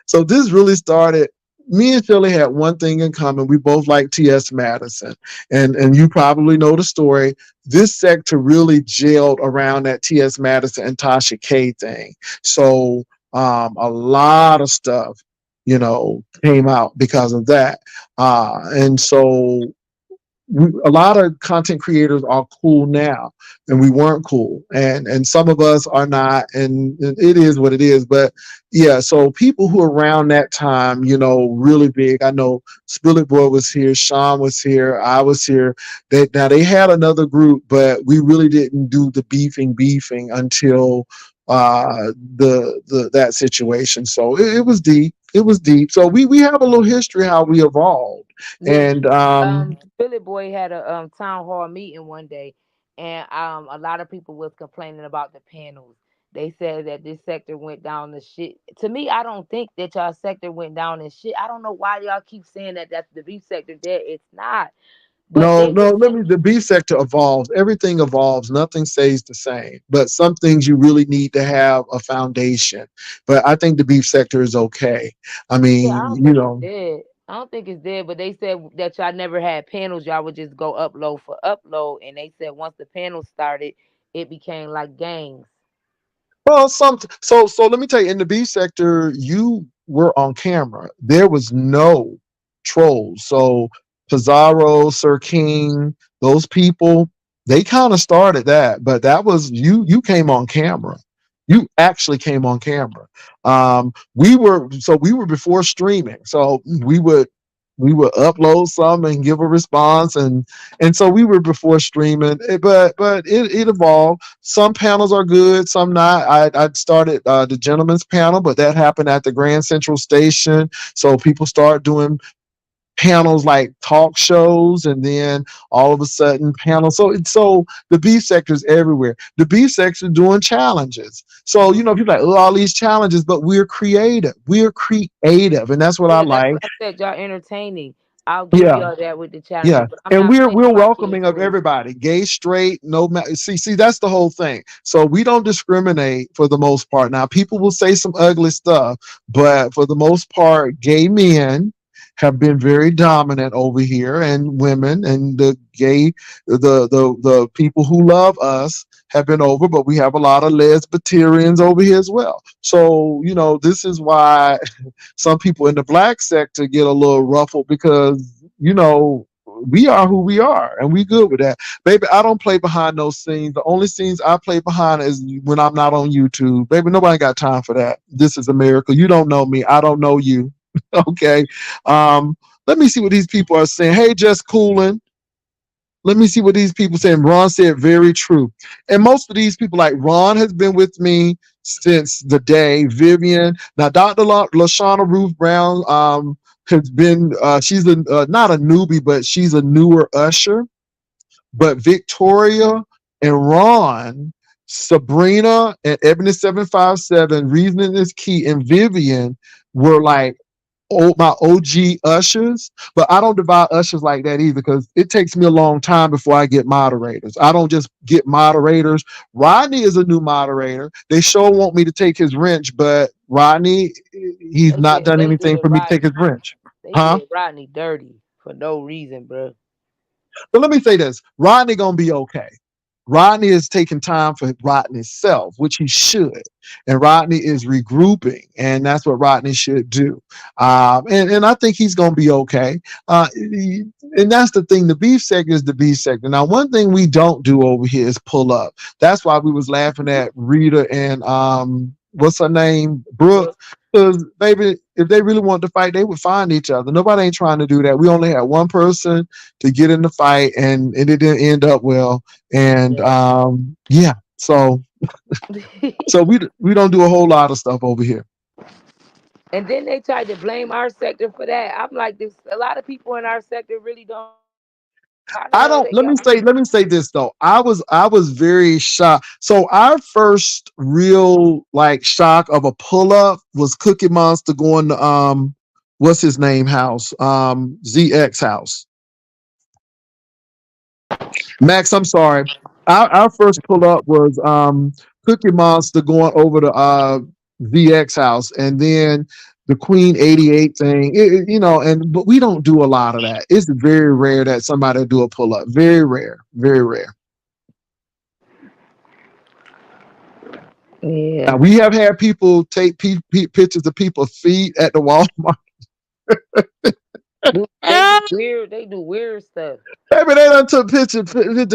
So this really started. Me and Philly had one thing in common. We both like T.S. Madison, and you probably know the story. This sector really gelled around that T.S. Madison and Tasha K thing. So a lot of stuff, came out because of that. And so a lot of content creators are cool now and we weren't cool and some of us are not and it is what it is, but yeah, so people who are around that time, really big. I know Spillet Boy was here, Sean was here, I was here. They had another group, but we really didn't do the beefing until the that situation. So it was deep. It was deep. So we have a little history how we evolved. Yeah, And Billy Boy had a town hall meeting one day, and a lot of people was complaining about the panels. They said that this sector went down the shit. To me, I don't think that y'all sector went down in shit. I don't know why y'all keep saying that that's the beef sector dead. It's not. But no, they no, was let me, the beef sector evolves. Everything evolves. Nothing stays the same. But some things you really need to have a foundation. But I think the beef sector is okay. I yeah, I mean, don't think it's dead. I don't think it's dead, but they said that y'all never had panels. Y'all would just go upload for upload, and they said once the panels started, it became like gangs. well, so let me tell you, in the beef sector, you were on camera. There was no trolls. So Pizarro, Sir King, those people, they kind of started that, but that was you came on camera. You actually came on camera. We were before streaming. So we would upload some and give a response and so we were before streaming, but it evolved. Some panels are good, some not. I started the gentleman's panel, but that happened at the Grand Central Station. So people start doing panels like talk shows, and then all of a sudden panels. So the beef sector is everywhere. The beef sector doing challenges. So people like, oh, all these challenges, but we're creative. We're creative, and that's what I Yeah, that's like. what I said. Y'all entertaining. I'll give Yeah. y'all that with the challenges, Yeah, but I'm and not we're playing my welcoming kids' of food. everybody, gay, straight, no. See, that's the whole thing. So we don't discriminate for the most part. Now, people will say some ugly stuff, but for the most part, gay men have been very dominant over here, and women, and the people who love us have been over. But we have a lot of lesbiterians over here as well. So this is why some people in the black sector get a little ruffled because we are who we are and we good with that. Baby, I don't play behind those scenes. The only scenes I play behind is when I'm not on YouTube. Baby, nobody got time for that. This is America. You don't know me. I don't know you. Okay. Let me see what these people are saying. Hey, just cooling. Let me see what these people saying. Ron said very true. And most of these people, like Ron, has been with me since the day. Vivian. Now, Dr. Lashana Ruth Brown has been, she's not a newbie, but she's a newer usher. But Victoria and Ron, Sabrina and Ebony 757, Reasoning is Key, and Vivian were like my OG ushers, but I don't divide ushers like that either because it takes me a long time before I get moderators. I don't just get moderators. Rodney is a new moderator. They sure want me to take his wrench, but Rodney, he's They not did. done They anything did for me to take his Rodney. wrench. They Huh? did Rodney dirty for no reason, bro. But let me say this: Rodney gonna be okay. Rodney is taking time for Rodney's self, which he should, and Rodney is regrouping, and that's what Rodney should do. And I think he's gonna be okay. And that's the thing. The beef sector is the beef sector. Now, one thing we don't do over here is pull up. That's why we was laughing at Rita and what's her name, Brooke. Bro. Because baby, if they really wanted to fight, they would find each other. Nobody ain't trying to do that. We only had one person to get in the fight, and it didn't end up well. And Yeah. yeah, so we don't do a whole lot of stuff over here. And then they tried to blame our sector for that. I'm like, this. A lot of people in our sector really don't know how the hell they got. I don't let me say this though. I was very shocked. So our first real like shock of a pull up was Cookie Monster going to what's his name house? ZX house. Max, I'm sorry. Our first pull up was Cookie Monster going over to VX house, and then the Queen 88 thing. And but we don't do a lot of that. It's very rare that somebody do a pull up. Very rare, very rare. Now Yeah. we have had people take pictures of people's feet at the Walmart. They do weird. They do weird stuff. Maybe they done took picture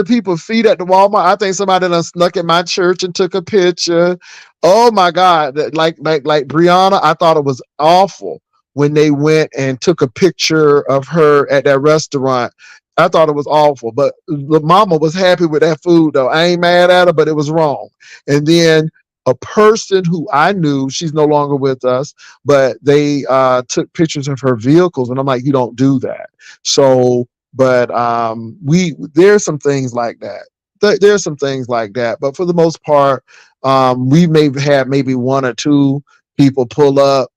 people's feet at the Walmart. I think somebody done snuck in my church and took a picture. Oh my God. Like Briana, I thought it was awful when they went and took a picture of her at that restaurant. I thought it was awful. But the mama was happy with that food though. I ain't mad at her, but it was wrong. And then a person who I knew, she's no longer with us, but they took pictures of her vehicles, and I'm like, you don't do that. So but we there's some things like that. There's some things like that, but for the most part, we may have had maybe one or two people pull up,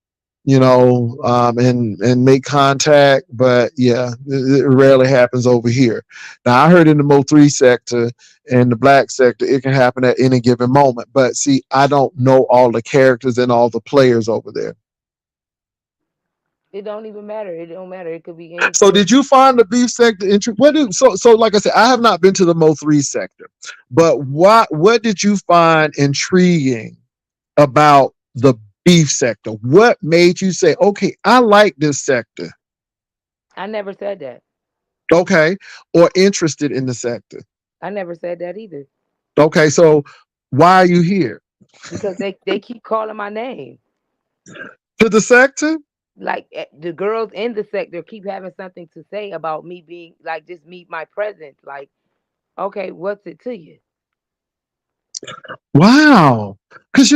and make contact. But yeah, it rarely happens over here. Now I heard in the Mo3 sector and the black sector, it can happen at any given moment. But see, I don't know all the characters and all the players over there. It don't even matter. It don't matter. It could be any So place. did you find the beef sector interesting? So like I said, I have not been to the Mo3 sector, but what did you find intriguing about the beef sector? What made you say, okay, I like this sector? I never said that. Okay, or interested in the sector? I never said that either. Okay, so why are you here? Because they keep calling my name. To the sector? Like the girls in the sector keep having something to say about me being like just me my presence. Like, okay, what's it to you? Wow. Because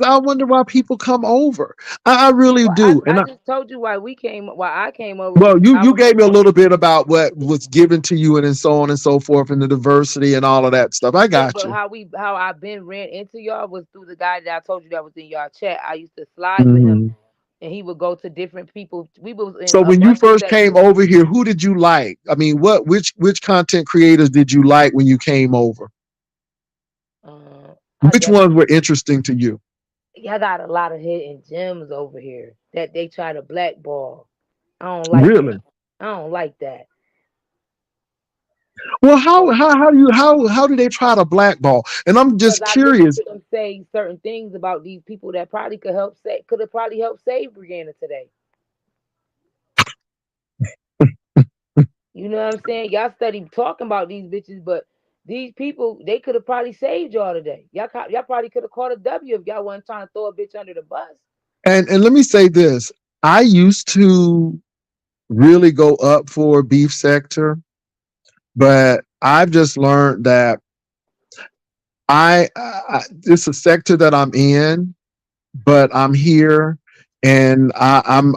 I wonder why people come over. I really Well, I, do. And I just told you why I came over well, because you I you was gave me a little bit about what was given to you and so on and so forth, and the diversity and all of that stuff. I yeah, got but you. how I've been ran into y'all was through the guy that I told you that was in y'all chat. I used to slide with him Mhm. and he would go to different people. We was in So a when you bunch of first came sectors. over here, who did you like? I mean, which content creators did you like when you came over? I Which definitely ones were interesting to you? I got a lot of hidden gems over here that they try to blackball. I don't like that. Really? I don't like that. Well, So how do they try to blackball? And I'm because just I listen curious. to them say certain things about these people that probably could have probably helped save Brianna today. You know what I'm saying? Y'all study talking about these bitches, but these people they could have probably saved y'all today. Y'all probably could have caught a W if y'all wasn't trying to throw a bitch under the bus. And let me say this: I used to really go up for beef sector, but I've just learned that it's a sector that I'm in, but I'm here, and I'm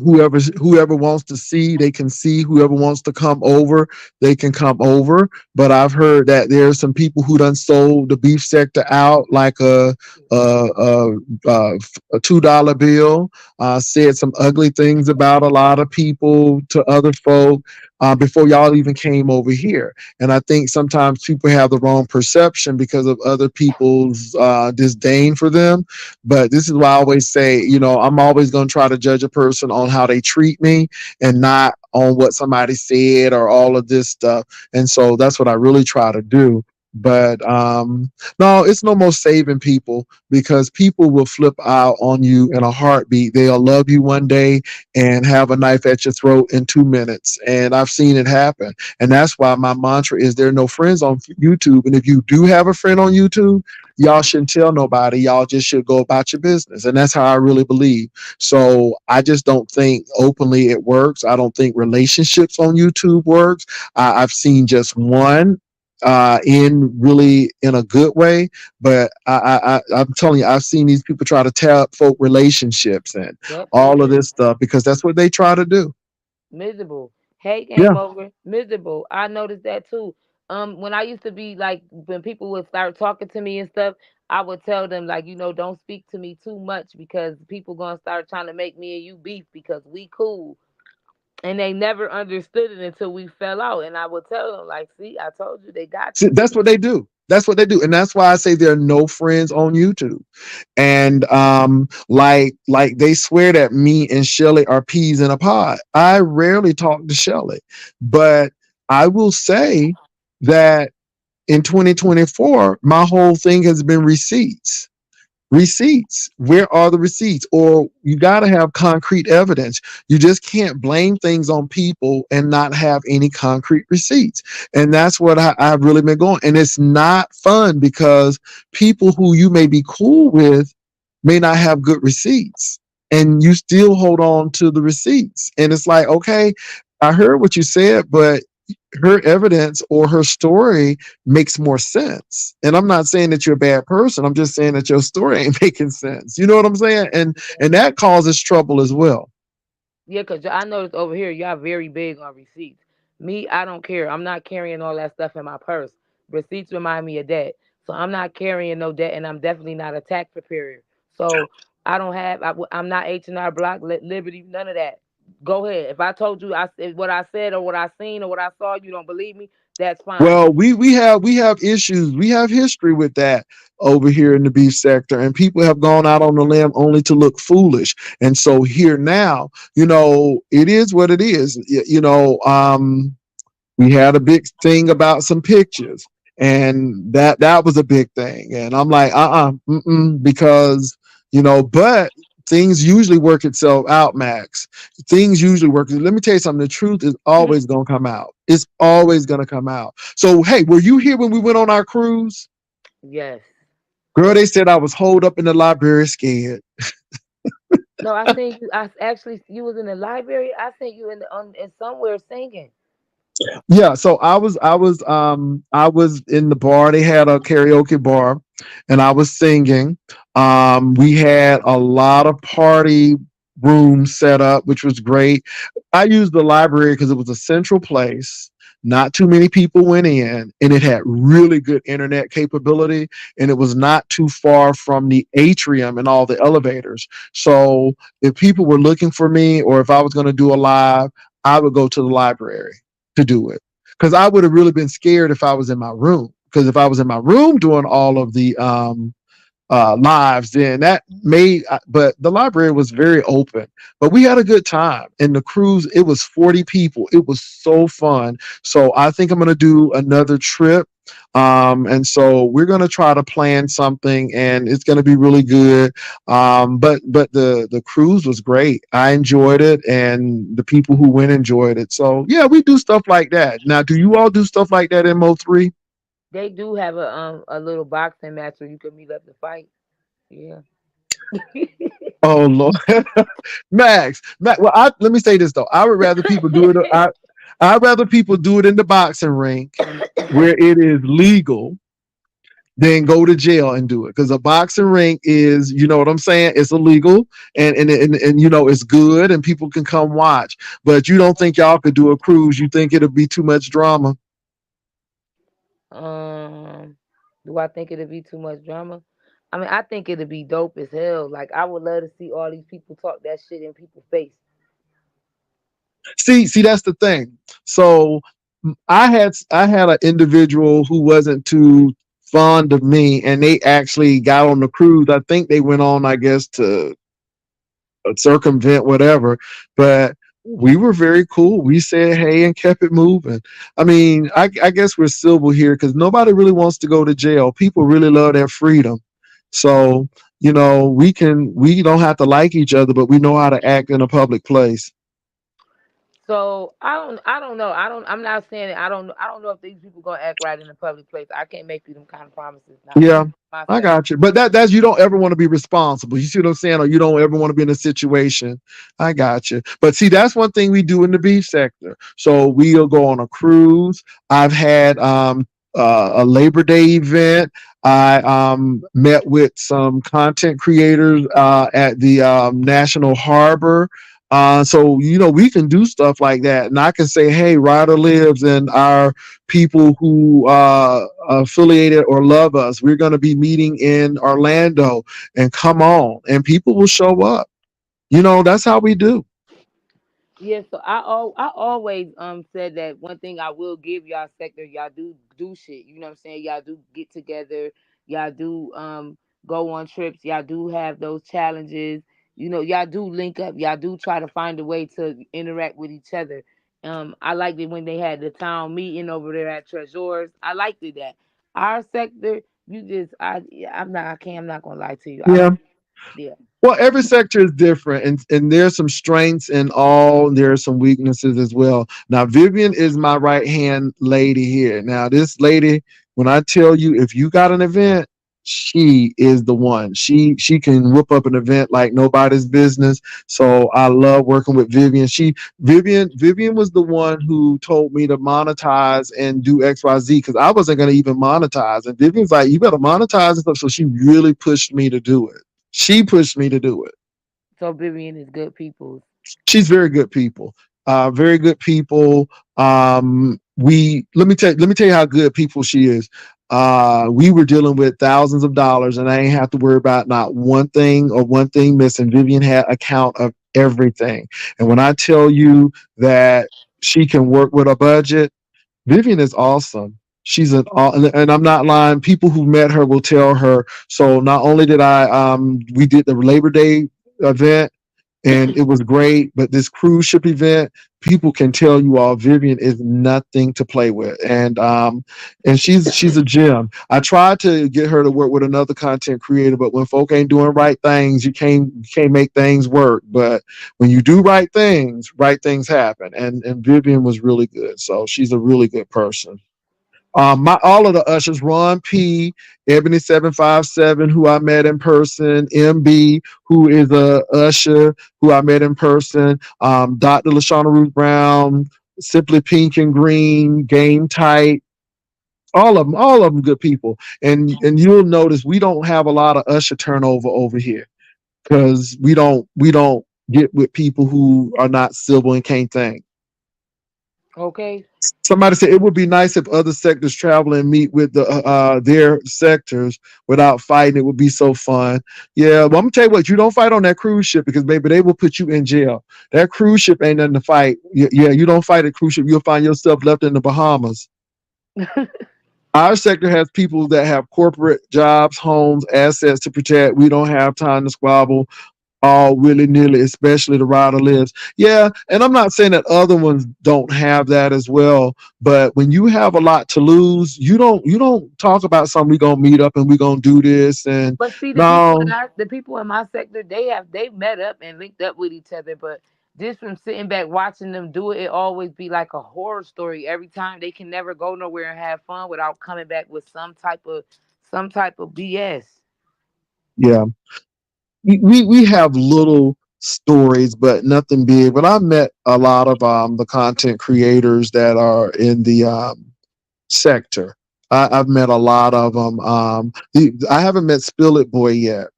whoever wants to see, they can see. Whoever wants to come over, they can come over. But I've heard that there's some people who done sold the beef sector out like a, a, a $2 bill. Said some ugly things about a lot of people to other folk before y'all even came over here. And I think sometimes people have the wrong perception because of other people's disdain for them. But this is why I always say, I'm always going to try to judge a person on how they treat me and not on what somebody said or all of this stuff. And so that's what I really try to do. But no, it's no more saving people because people will flip out on you in a heartbeat. They'll love you one day and have a knife at your throat in 2 minutes. And I've seen it happen. And that's why my mantra is there are no friends on YouTube. And if you do have a friend on YouTube, y'all shouldn't tell nobody. Y'all just should go about your business. And that's how I really believe. So I just don't think openly it works. I don't think relationships on YouTube works. I've seen just one. in really in a good way. But I'm telling you, I've seen these people try to tear up folk relationships and Yep, they all of do. this stuff because that's what they try to do. Miserable. Hate Yeah. came over. Miserable. I noticed that too. When I used to be like, when people would start talking to me and stuff, I would tell them like, don't speak to me too much because people gonna start trying to make me and you beef because we cool. And they never understood it until we fell out. And I would tell them like, see, I told you they got See, you. that's what they do. That's what they do. And that's why I say there are no friends on YouTube. And like they swear that me and Shelly are peas in a pod. I rarely talk to Shelly, but I will say that in 2024, my whole thing has been receipts. Receipts. Where are the receipts? Or you got to have concrete evidence. You just can't blame things on people and not have any concrete receipts. And that's what I've really been going. And it's not fun because people who you may be cool with may not have good receipts. And you still hold on to the receipts. And it's like, okay, I heard what you said, but her evidence or her story makes more sense. And I'm not saying that you're a bad person. I'm just saying that your story ain't making sense. You know what I'm saying? And that causes trouble as well. Yeah, cause I noticed over here y'all very big on receipts. Me, I don't care. I'm not carrying all that stuff in my purse. Receipts remind me of that, so I'm not carrying no debt, and I'm definitely not a tax preparer. So I don't have. I'm not H&R Block, Liberty, none of that. Go ahead. If I told you what I said or what I seen or what I saw, you don't believe me. That's fine. Well, we have issues. We have history with that over here in the beef sector, and people have gone out on the limb only to look foolish. And so here now, it is what it is. We had a big thing about some pictures, and that was a big thing. And I'm like, because but things usually work itself out, Max. Things usually work. Let me tell you something. The truth is always gonna come out. It's always gonna come out. So hey, were you here when we went on our cruise? Yes. Girl, they said I was holed up in the library scared. No, I think you. I actually you was in the library. I think you in in somewhere singing. Yeah, so I was in the bar. They had a karaoke bar, and I was singing. We had a lot of party rooms set up, which was great. I used the library because it was a central place. Not too many people went in, and it had really good internet capability, and it was not too far from the atrium and all the elevators. So if people were looking for me, or if I was going to do a live, I would go to the library to do it because I would have really been scared if I was in my room. Because if I was in my room doing all of the lives, then that made. But the library was very open. But we had a good time. And the cruise, it was 40 people. It was so fun. So I think I'm going to do another trip. And so we're going to try to plan something, and it's going to be really good. But the cruise was great. I enjoyed it, and the people who went enjoyed it. So yeah, we do stuff like that. Now, do you all do stuff like that in Mo3? They do have a little boxing match where you can meet up to fight. Yeah. Oh Lord, Max. Well, let me say this though. I would rather people do it. I'd rather people do it in the boxing rink where it is legal than go to jail and do it. Because a boxing rink is, you know what I'm saying? It's illegal, and it's good, and people can come watch. But you don't think y'all could do a cruise? You think it'll be too much drama? Um, do I think it'd be too much drama? I mean, I think it'd be dope as hell. Like I would love to see all these people talk that shit in people's face. See, that's the thing. So I had an individual who wasn't too fond of me, and they actually got on the cruise. I think they went on, I guess, to circumvent whatever, but we were very cool. We said hey and kept it moving. I mean, I guess we're civil here because nobody really wants to go to jail. People really love their freedom. So we don't have to like each other, but we know how to act in a public place. So I don't know. I'm not saying it. I don't know if these people gonna act right in a public place. I can't make you them kind of promises. Not Yeah, I myself. got you. But that's you don't ever want to be responsible. You see what I'm saying? Or you don't ever want to be in a situation. I got you. But see, that's one thing we do in the beef sector. So we'll go on a cruise. I've had a Labor Day event. I met with some content creators at the National Harbor. So we can do stuff like that, and I can say, "Hey, Ryder lives," and our people who affiliated or love us, we're going to be meeting in Orlando, and come on, and people will show up. That's how we do. Yeah, so I always said that one thing I will give y'all sector, y'all do shit. You know what I'm saying? Y'all do get together, y'all do go on trips, y'all do have those challenges, y'all do link up, y'all do try to find a way to interact with each other. I liked it when they had the town meeting over there at Treasures. I liked it that. Our sector, you just yeah, I'm not gonna lie to you. I Yeah. don't yeah. Well, every sector is different, and there's some strengths in all. And there are some weaknesses as well. Now, Vivian is my right hand lady here. Now, this lady, when I tell you, if you got an event, she is the one. She can whip up an event like nobody's business. So I love working with Vivian. Vivian was the one who told me to monetize and do XYZ because I wasn't going to even monetize. And Vivian's like, you better monetize and stuff. So she really pushed me to do it. She pushed me to do it. So Vivian is good people. She's very good people. Very good people. We let me tell you how good people she is. We were dealing with thousands of dollars, and I ain't have to worry about not one thing or one thing missing. Vivian had account of everything, and when I tell you that she can work with a budget, Vivian is awesome. She's and I'm not lying. People who met her will tell her. So not only did we did the Labor Day event, and it was great. But this cruise ship event, people can tell you all, Vivian is nothing to play with, and she's a gem. I tried to get her to work with another content creator, but when folk ain't doing right things, you can't make things work. But when you do right things happen, and Vivian was really good. So she's a really good person. My all of the ushers, Ron P, Ebony 757, who I met in person, MB, who is a usher, who I met in person, Dr. Lashana Ruth Brown, Simply Pink and Green, Game Tight, all of them good people. And you'll notice we don't have a lot of usher turnover over here because we don't get with people who are not civil and can't think. Okay. Somebody said it would be nice if other sectors travel and meet with their sectors without fighting. It would be so fun. Yeah, well, I'm gonna tell you what, you don't fight on that cruise ship because baby, they will put you in jail. That cruise ship ain't nothing to fight. Yeah, you don't fight a cruise ship, you'll find yourself left in the Bahamas. Our sector has people that have corporate jobs, homes, assets to protect. We don't have time to squabble all willy nilly, especially the rider lives. Yeah, and I'm not saying that other ones don't have that as well, but when you have a lot to lose, you don't talk about something. We gonna meet up and we gonna do this and But see, no, the people in my sector, they met up and linked up with each other. But just from sitting back watching them do it, it always be like a horror story every time. They can never go nowhere and have fun without coming back with some type of BS. yeah, we have little stories, but nothing big. But I met a lot of the content creators that are in the sector. I've met a lot of them. I haven't met Spill It Boy yet,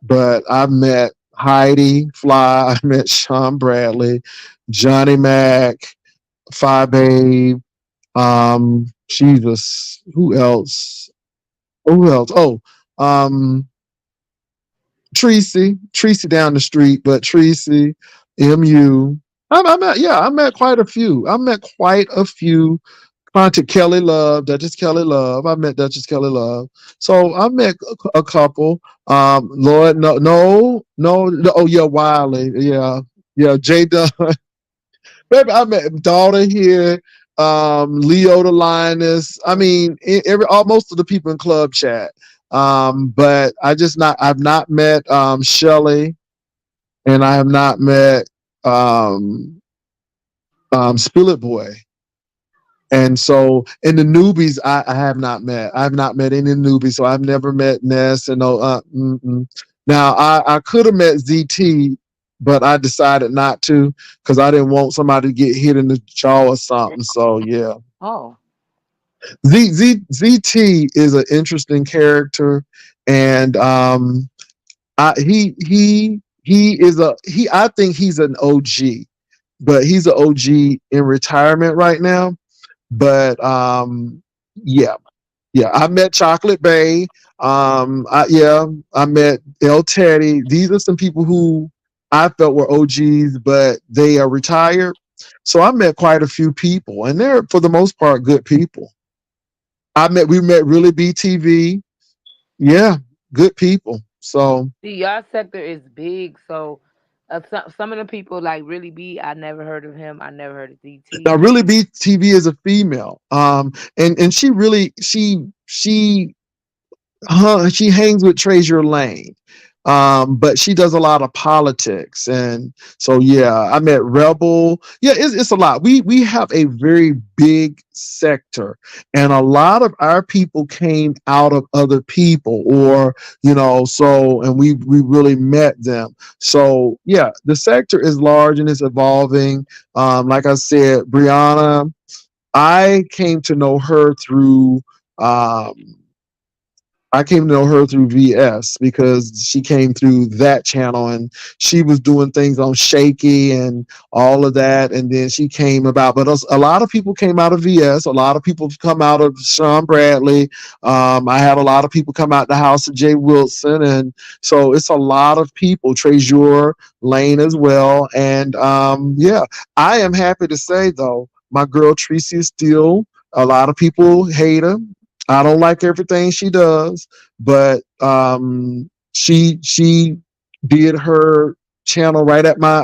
but I've met Heidi Fly, I met Sean Bradley, Johnny Mac, Phi Babe, Jesus, who else? Who else? Oh, um, Tracy down the street, but Tracy, MU. I met quite a few. I met quite a few. Content Kelly Love, Duchess Kelly Love. I met Duchess Kelly Love. So I met a couple. Lord, no. Oh yeah, Wiley. Yeah, yeah. J Dunn. Baby, I met daughter here. Leo the Lioness. I mean, most of the people in Club Chat. But I've not met Shelly, and I have not met um Spill It Boy. And so, in the newbies, I have not met. I've not met any newbies, so I've never met Ness and no. Now, I could have met ZT, but I decided not to because I didn't want somebody to get hit in the jaw or something. So yeah, Oh. ZT is an interesting character, and he is a he. I think he's an OG, but he's an OG in retirement right now. But yeah, yeah. I met Chocolate Bay. I met El Teddy. These are some people who I felt were OGs, but they are retired. So I met quite a few people, and they're for the most part good people. We met really BTV. Yeah, good people. So See, y'all sector is big, so some of the people like really be. I never heard of him. I never heard of now DT. really BTV is a female. And she really she hangs with Treasure Lane. But she does a lot of politics, and so yeah, I met Rebel. Yeah, it's a lot. We have a very big sector, and a lot of our people came out of other people, or so, and we really met them. So yeah, the sector is large and it's evolving. Like I said, Briana, I came to know her through. I came to know her through VS because she came through that channel, and she was doing things on Shaky and all of that. And then she came about, but a lot of people came out of VS. A lot of people have come out of Sean Bradley. I had a lot of people come out the house of Jay Wilson. And so it's a lot of people, Treasure Lane as well. And yeah, I am happy to say, though, my girl Tracy is still, a lot of people hate her. I don't like everything she does, but she did her channel right at my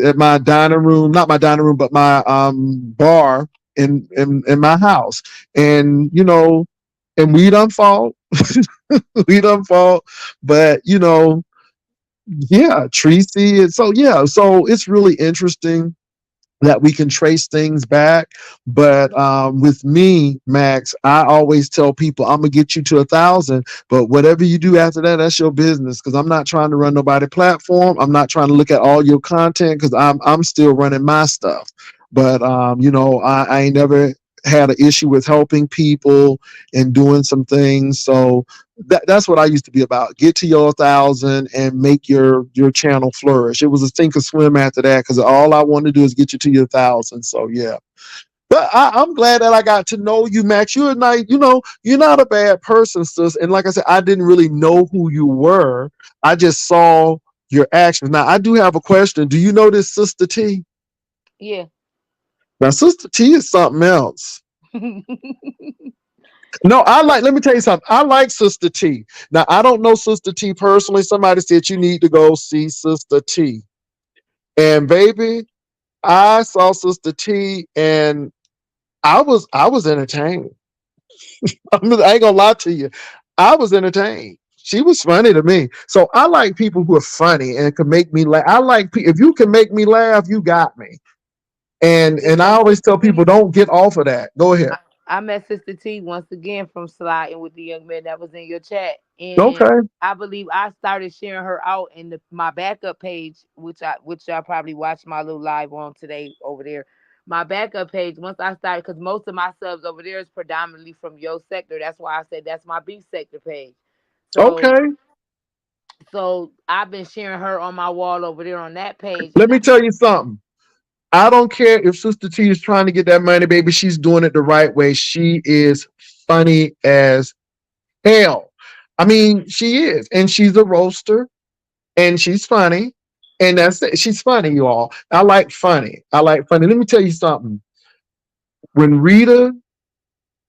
at my dining room, not my dining room, but my bar in my house. And and we done fought. We done fought, but yeah, Tracy. So yeah, so it's really interesting that we can trace things back. But with me, Max, I always tell people I'm gonna get you to 1,000, but whatever you do after that, that's your business. Because I'm not trying to run nobody platform. I'm not trying to look at all your content because I'm still running my stuff. But I ain't never had an issue with helping people and doing some things. So that's what I used to be about. Get to your 1,000 and make your channel flourish. It was a sink or swim after that because all I wanted to do is get you to your 1,000. So yeah. But I'm glad that I got to know you, Max. You're nice. You're not a bad person, sis. And like I said, I didn't really know who you were. I just saw your actions. Now I do have a question. Do you know this Sister T? Yeah. Now Sister T is something else. No, let me tell you something. I like Sister T. Now, I don't know Sister T personally. Somebody said you need to go see Sister T. And baby, I saw Sister T and I was entertained. I ain't gonna lie to you. I was entertained. She was funny to me. So I like people who are funny and can make me laugh. I like if you can make me laugh, you got me. And I So always Sister tell people T, don't get off of that. Go ahead. I met Sister T once again from sliding with the young man that was in your chat, and Okay. I believe I started sharing her out in my backup page, which y'all probably watched my little live on today over there. My backup page. Once I started, because most of my subs over there is predominantly from your sector. That's why I said that's my beef sector page. So Okay. I've been sharing her on my wall over there on that page, Let and me tell you something. I don't care if Sister T is trying to get that money, baby. She's doing it the right way. She is funny as hell. I mean, she is. And she's a roaster and she's funny. And that's it. She's funny, you all. I like funny. I like funny. Let me tell you something. When Rita,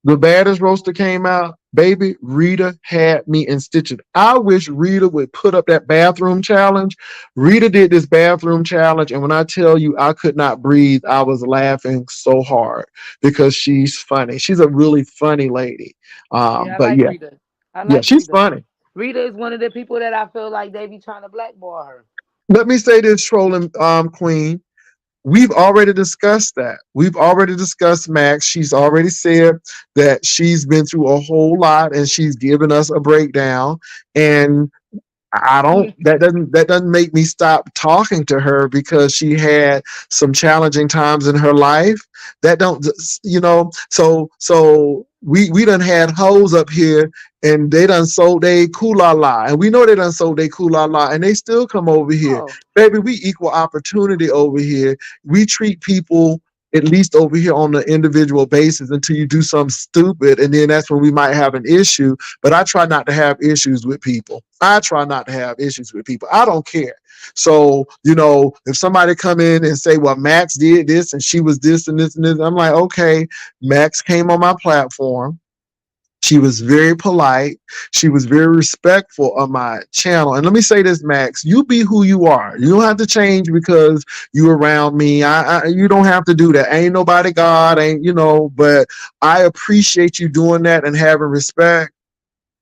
the baddest roaster, came out, baby, Rita had me in stitches. I wish Rita would put up that bathroom challenge. Rita did this bathroom challenge, and when I tell you I could not breathe, I was laughing so hard because she's funny. She's a really funny lady. yeah, I But like yeah, Rita. I yeah, like she's Rita. funny. Rita is one of the people that I feel like they be trying to blackball her. Let me say this, trolling queen. We've already discussed that. We've already discussed Max. She's already said that she's been through a whole lot and she's given us a breakdown. And I don't that doesn't make me stop talking to her because she had some challenging times in her life. That don't so we done had hoes up here and they done sold they kulala and we know they done sold they kulala and they still come over here. Oh, Baby, we equal opportunity over here. We treat people at least over here on the individual basis until you do something stupid and then that's when we might have an issue. But I try not to have issues with people. I try not to have issues with people. I don't care. So, if somebody come in and say, well, Maxx did this and she was this and this and this, I'm like, okay, Maxx came on my platform. She was very polite. She was very respectful of my channel. And let me say this, Maxx, you be who you are. You don't have to change because you around me. You don't have to do that. Ain't nobody God, but I appreciate you doing that and having respect.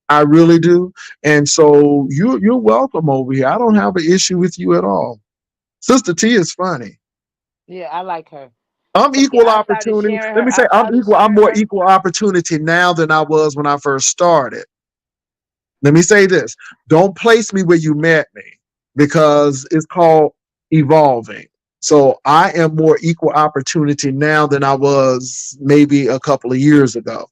I really do. And so you're welcome over here. I don't have an issue with you at all. Sister T is funny. yeah, I like her. I'm So yeah, equal I started opportunity. sharing Let her. me say I I'm started equal. I'm sharing more her. equal opportunity now than I was when I first started. Let me say this. Don't place me where you met me because it's called evolving. So I am more equal opportunity now than I was maybe a couple of years ago.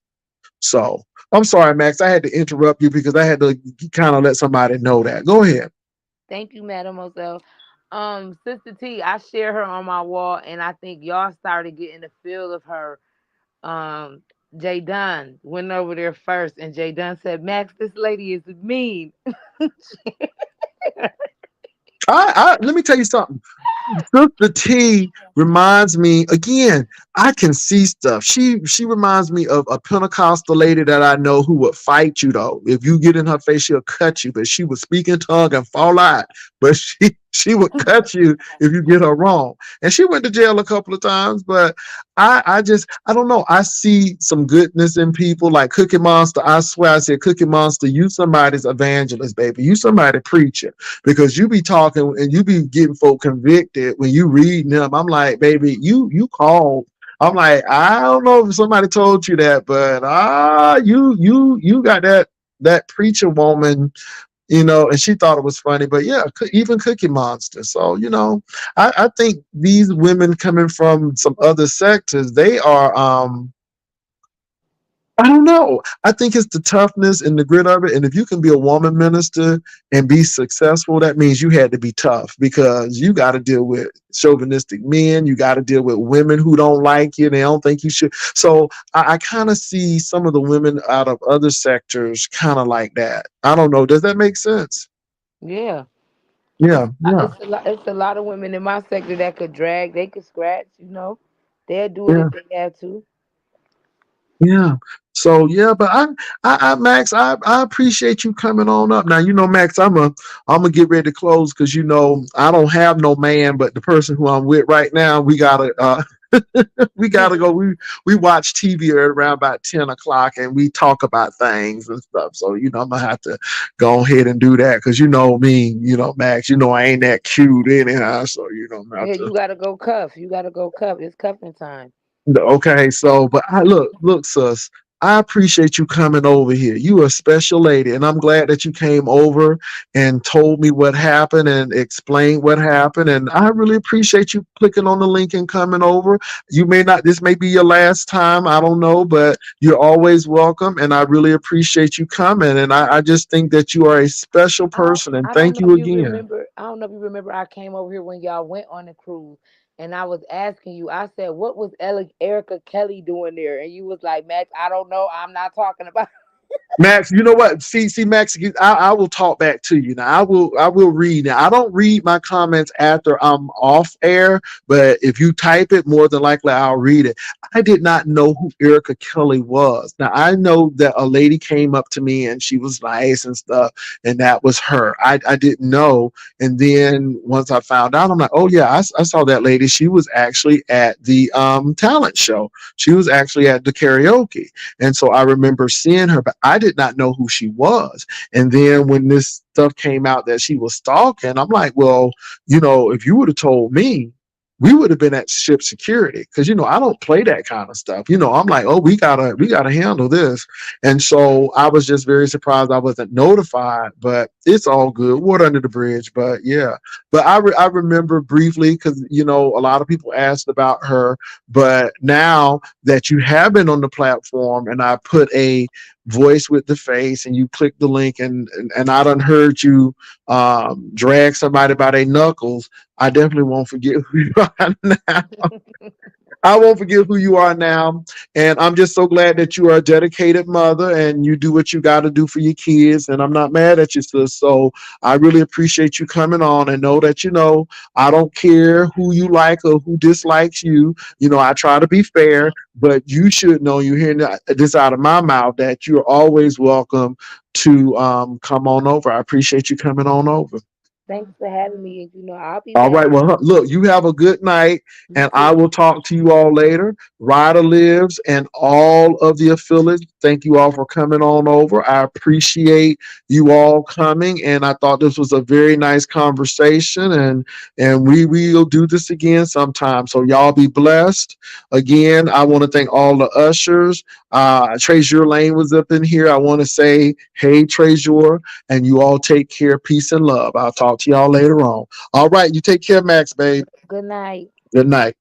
So I'm sorry, Maxx. I had to interrupt you because I had to kind of let somebody know that. Go ahead. Thank you, Mademoiselle. Sister T, I share her on my wall, and I think y'all started getting the feel of her. Um, Jay Dunn went over there first, and Jay Dunn said, "Maxx, this lady is mean." I let me tell you something. Sister T reminds me again. I can see stuff. She reminds me of a Pentecostal lady that I know who would fight you though. If you get in her face, she'll cut you. But she would speak in tongue and fall out. But she would cut you if you get her wrong. And she went to jail a couple of times. But I don't know. I see some goodness in people like Cookie Monster. I swear I said Cookie Monster, you somebody's evangelist, baby. You somebody preacher because you be talking and you be getting folk convicted when you reading them. I'm like, baby, you called. I'm like, I don't know if somebody told you that, but you got that preacher woman, and she thought it was funny. But yeah, even Cookie Monster. So I think these women coming from some other sectors, they are I don't know. I think it's the toughness and the grit of it. And if you can be a woman minister and be successful, that means you had to be tough because you got to deal with chauvinistic men. You got to deal with women who don't like you. They don't think you should. So I kind of see some of the women out of other sectors kind of like that. I don't know. Does that make sense? Yeah, Yeah. Yeah. it's a lot. It's a lot of women in my sector that could drag. They could scratch. They'll do it Yeah. if they have to. Yeah. So yeah, but Max, I appreciate you coming on up. Now, Max, I'm gonna get ready to close because I don't have no man, but the person who I'm with right now, we gotta we gotta go. We watch TV at around about 10 o'clock and we talk about things and stuff. So I'm gonna have to go ahead and do that because me, Max, I ain't that cute anyhow. So I'm gonna have Yeah, to. you gotta go cuff. You gotta go cuff. It's cuffing time. Okay, so but I look, sis. I appreciate you coming over here. You are a special lady, and I'm glad that you came over and told me what happened and explained what happened. And I really appreciate you clicking on the link and coming over. You may not, this may be your last time, I don't know, but you're always welcome. And I really appreciate you coming. And I just think that you are a special person. And I don't thank know you if you again. remember. I don't know if you remember. I came over here when y'all went on the cruise, and I was asking you. I said, "What was Erica Kelly doing there?" And you was like, "Max, I don't know. I'm not talking about." Max, you know what? See, Max, I will talk back to you now. I will read. Now, I don't read my comments after I'm off air, but if you type it, more than likely I'll read it. I did not know who Erica Kelly was. Now, I know that a lady came up to me and she was nice and stuff, and that was her. I didn't know. And then once I found out, I'm like, oh, yeah, I saw that lady. She was actually at the talent show, she was actually at the karaoke. And so I remember seeing her, but I did not know who she was. And then when this stuff came out that she was stalking, I'm like, well, if you would have told me, we would have been at ship security because I don't play that kind of stuff. I'm like, oh, we gotta handle this. And so I was just very surprised I wasn't notified, but it's all good. Water under the bridge. But yeah. But I remember briefly because a lot of people asked about her. But now that you have been on the platform and I put a voice with the face and you click the link and I done heard you drag somebody by their knuckles, I definitely won't forget who you are now. I won't forget who you are now. And I'm just so glad that you are a dedicated mother and you do what you got to do for your kids. And I'm not mad at you, sis. So I really appreciate you coming on and know that, I don't care who you like or who dislikes you. I try to be fair, but you should know you're hearing this out of my mouth that you're always welcome to come on over. I appreciate you coming on over. Thanks for having me. And I'll be All back. right. Well, look, you have a good night, You and I too. will talk to you all later. Ryder Lives and all of the affiliates, thank you all for coming on over. I appreciate you all coming, and I thought this was a very nice conversation, and we will do this again sometime. So y'all be blessed. Again, I want to thank all the ushers. Treasure Lane was up in here. I want to say, hey, Treasure, and you all take care. Peace and love. I'll talk to y'all later on. All right, you take care, Max, babe. Good night. Good night.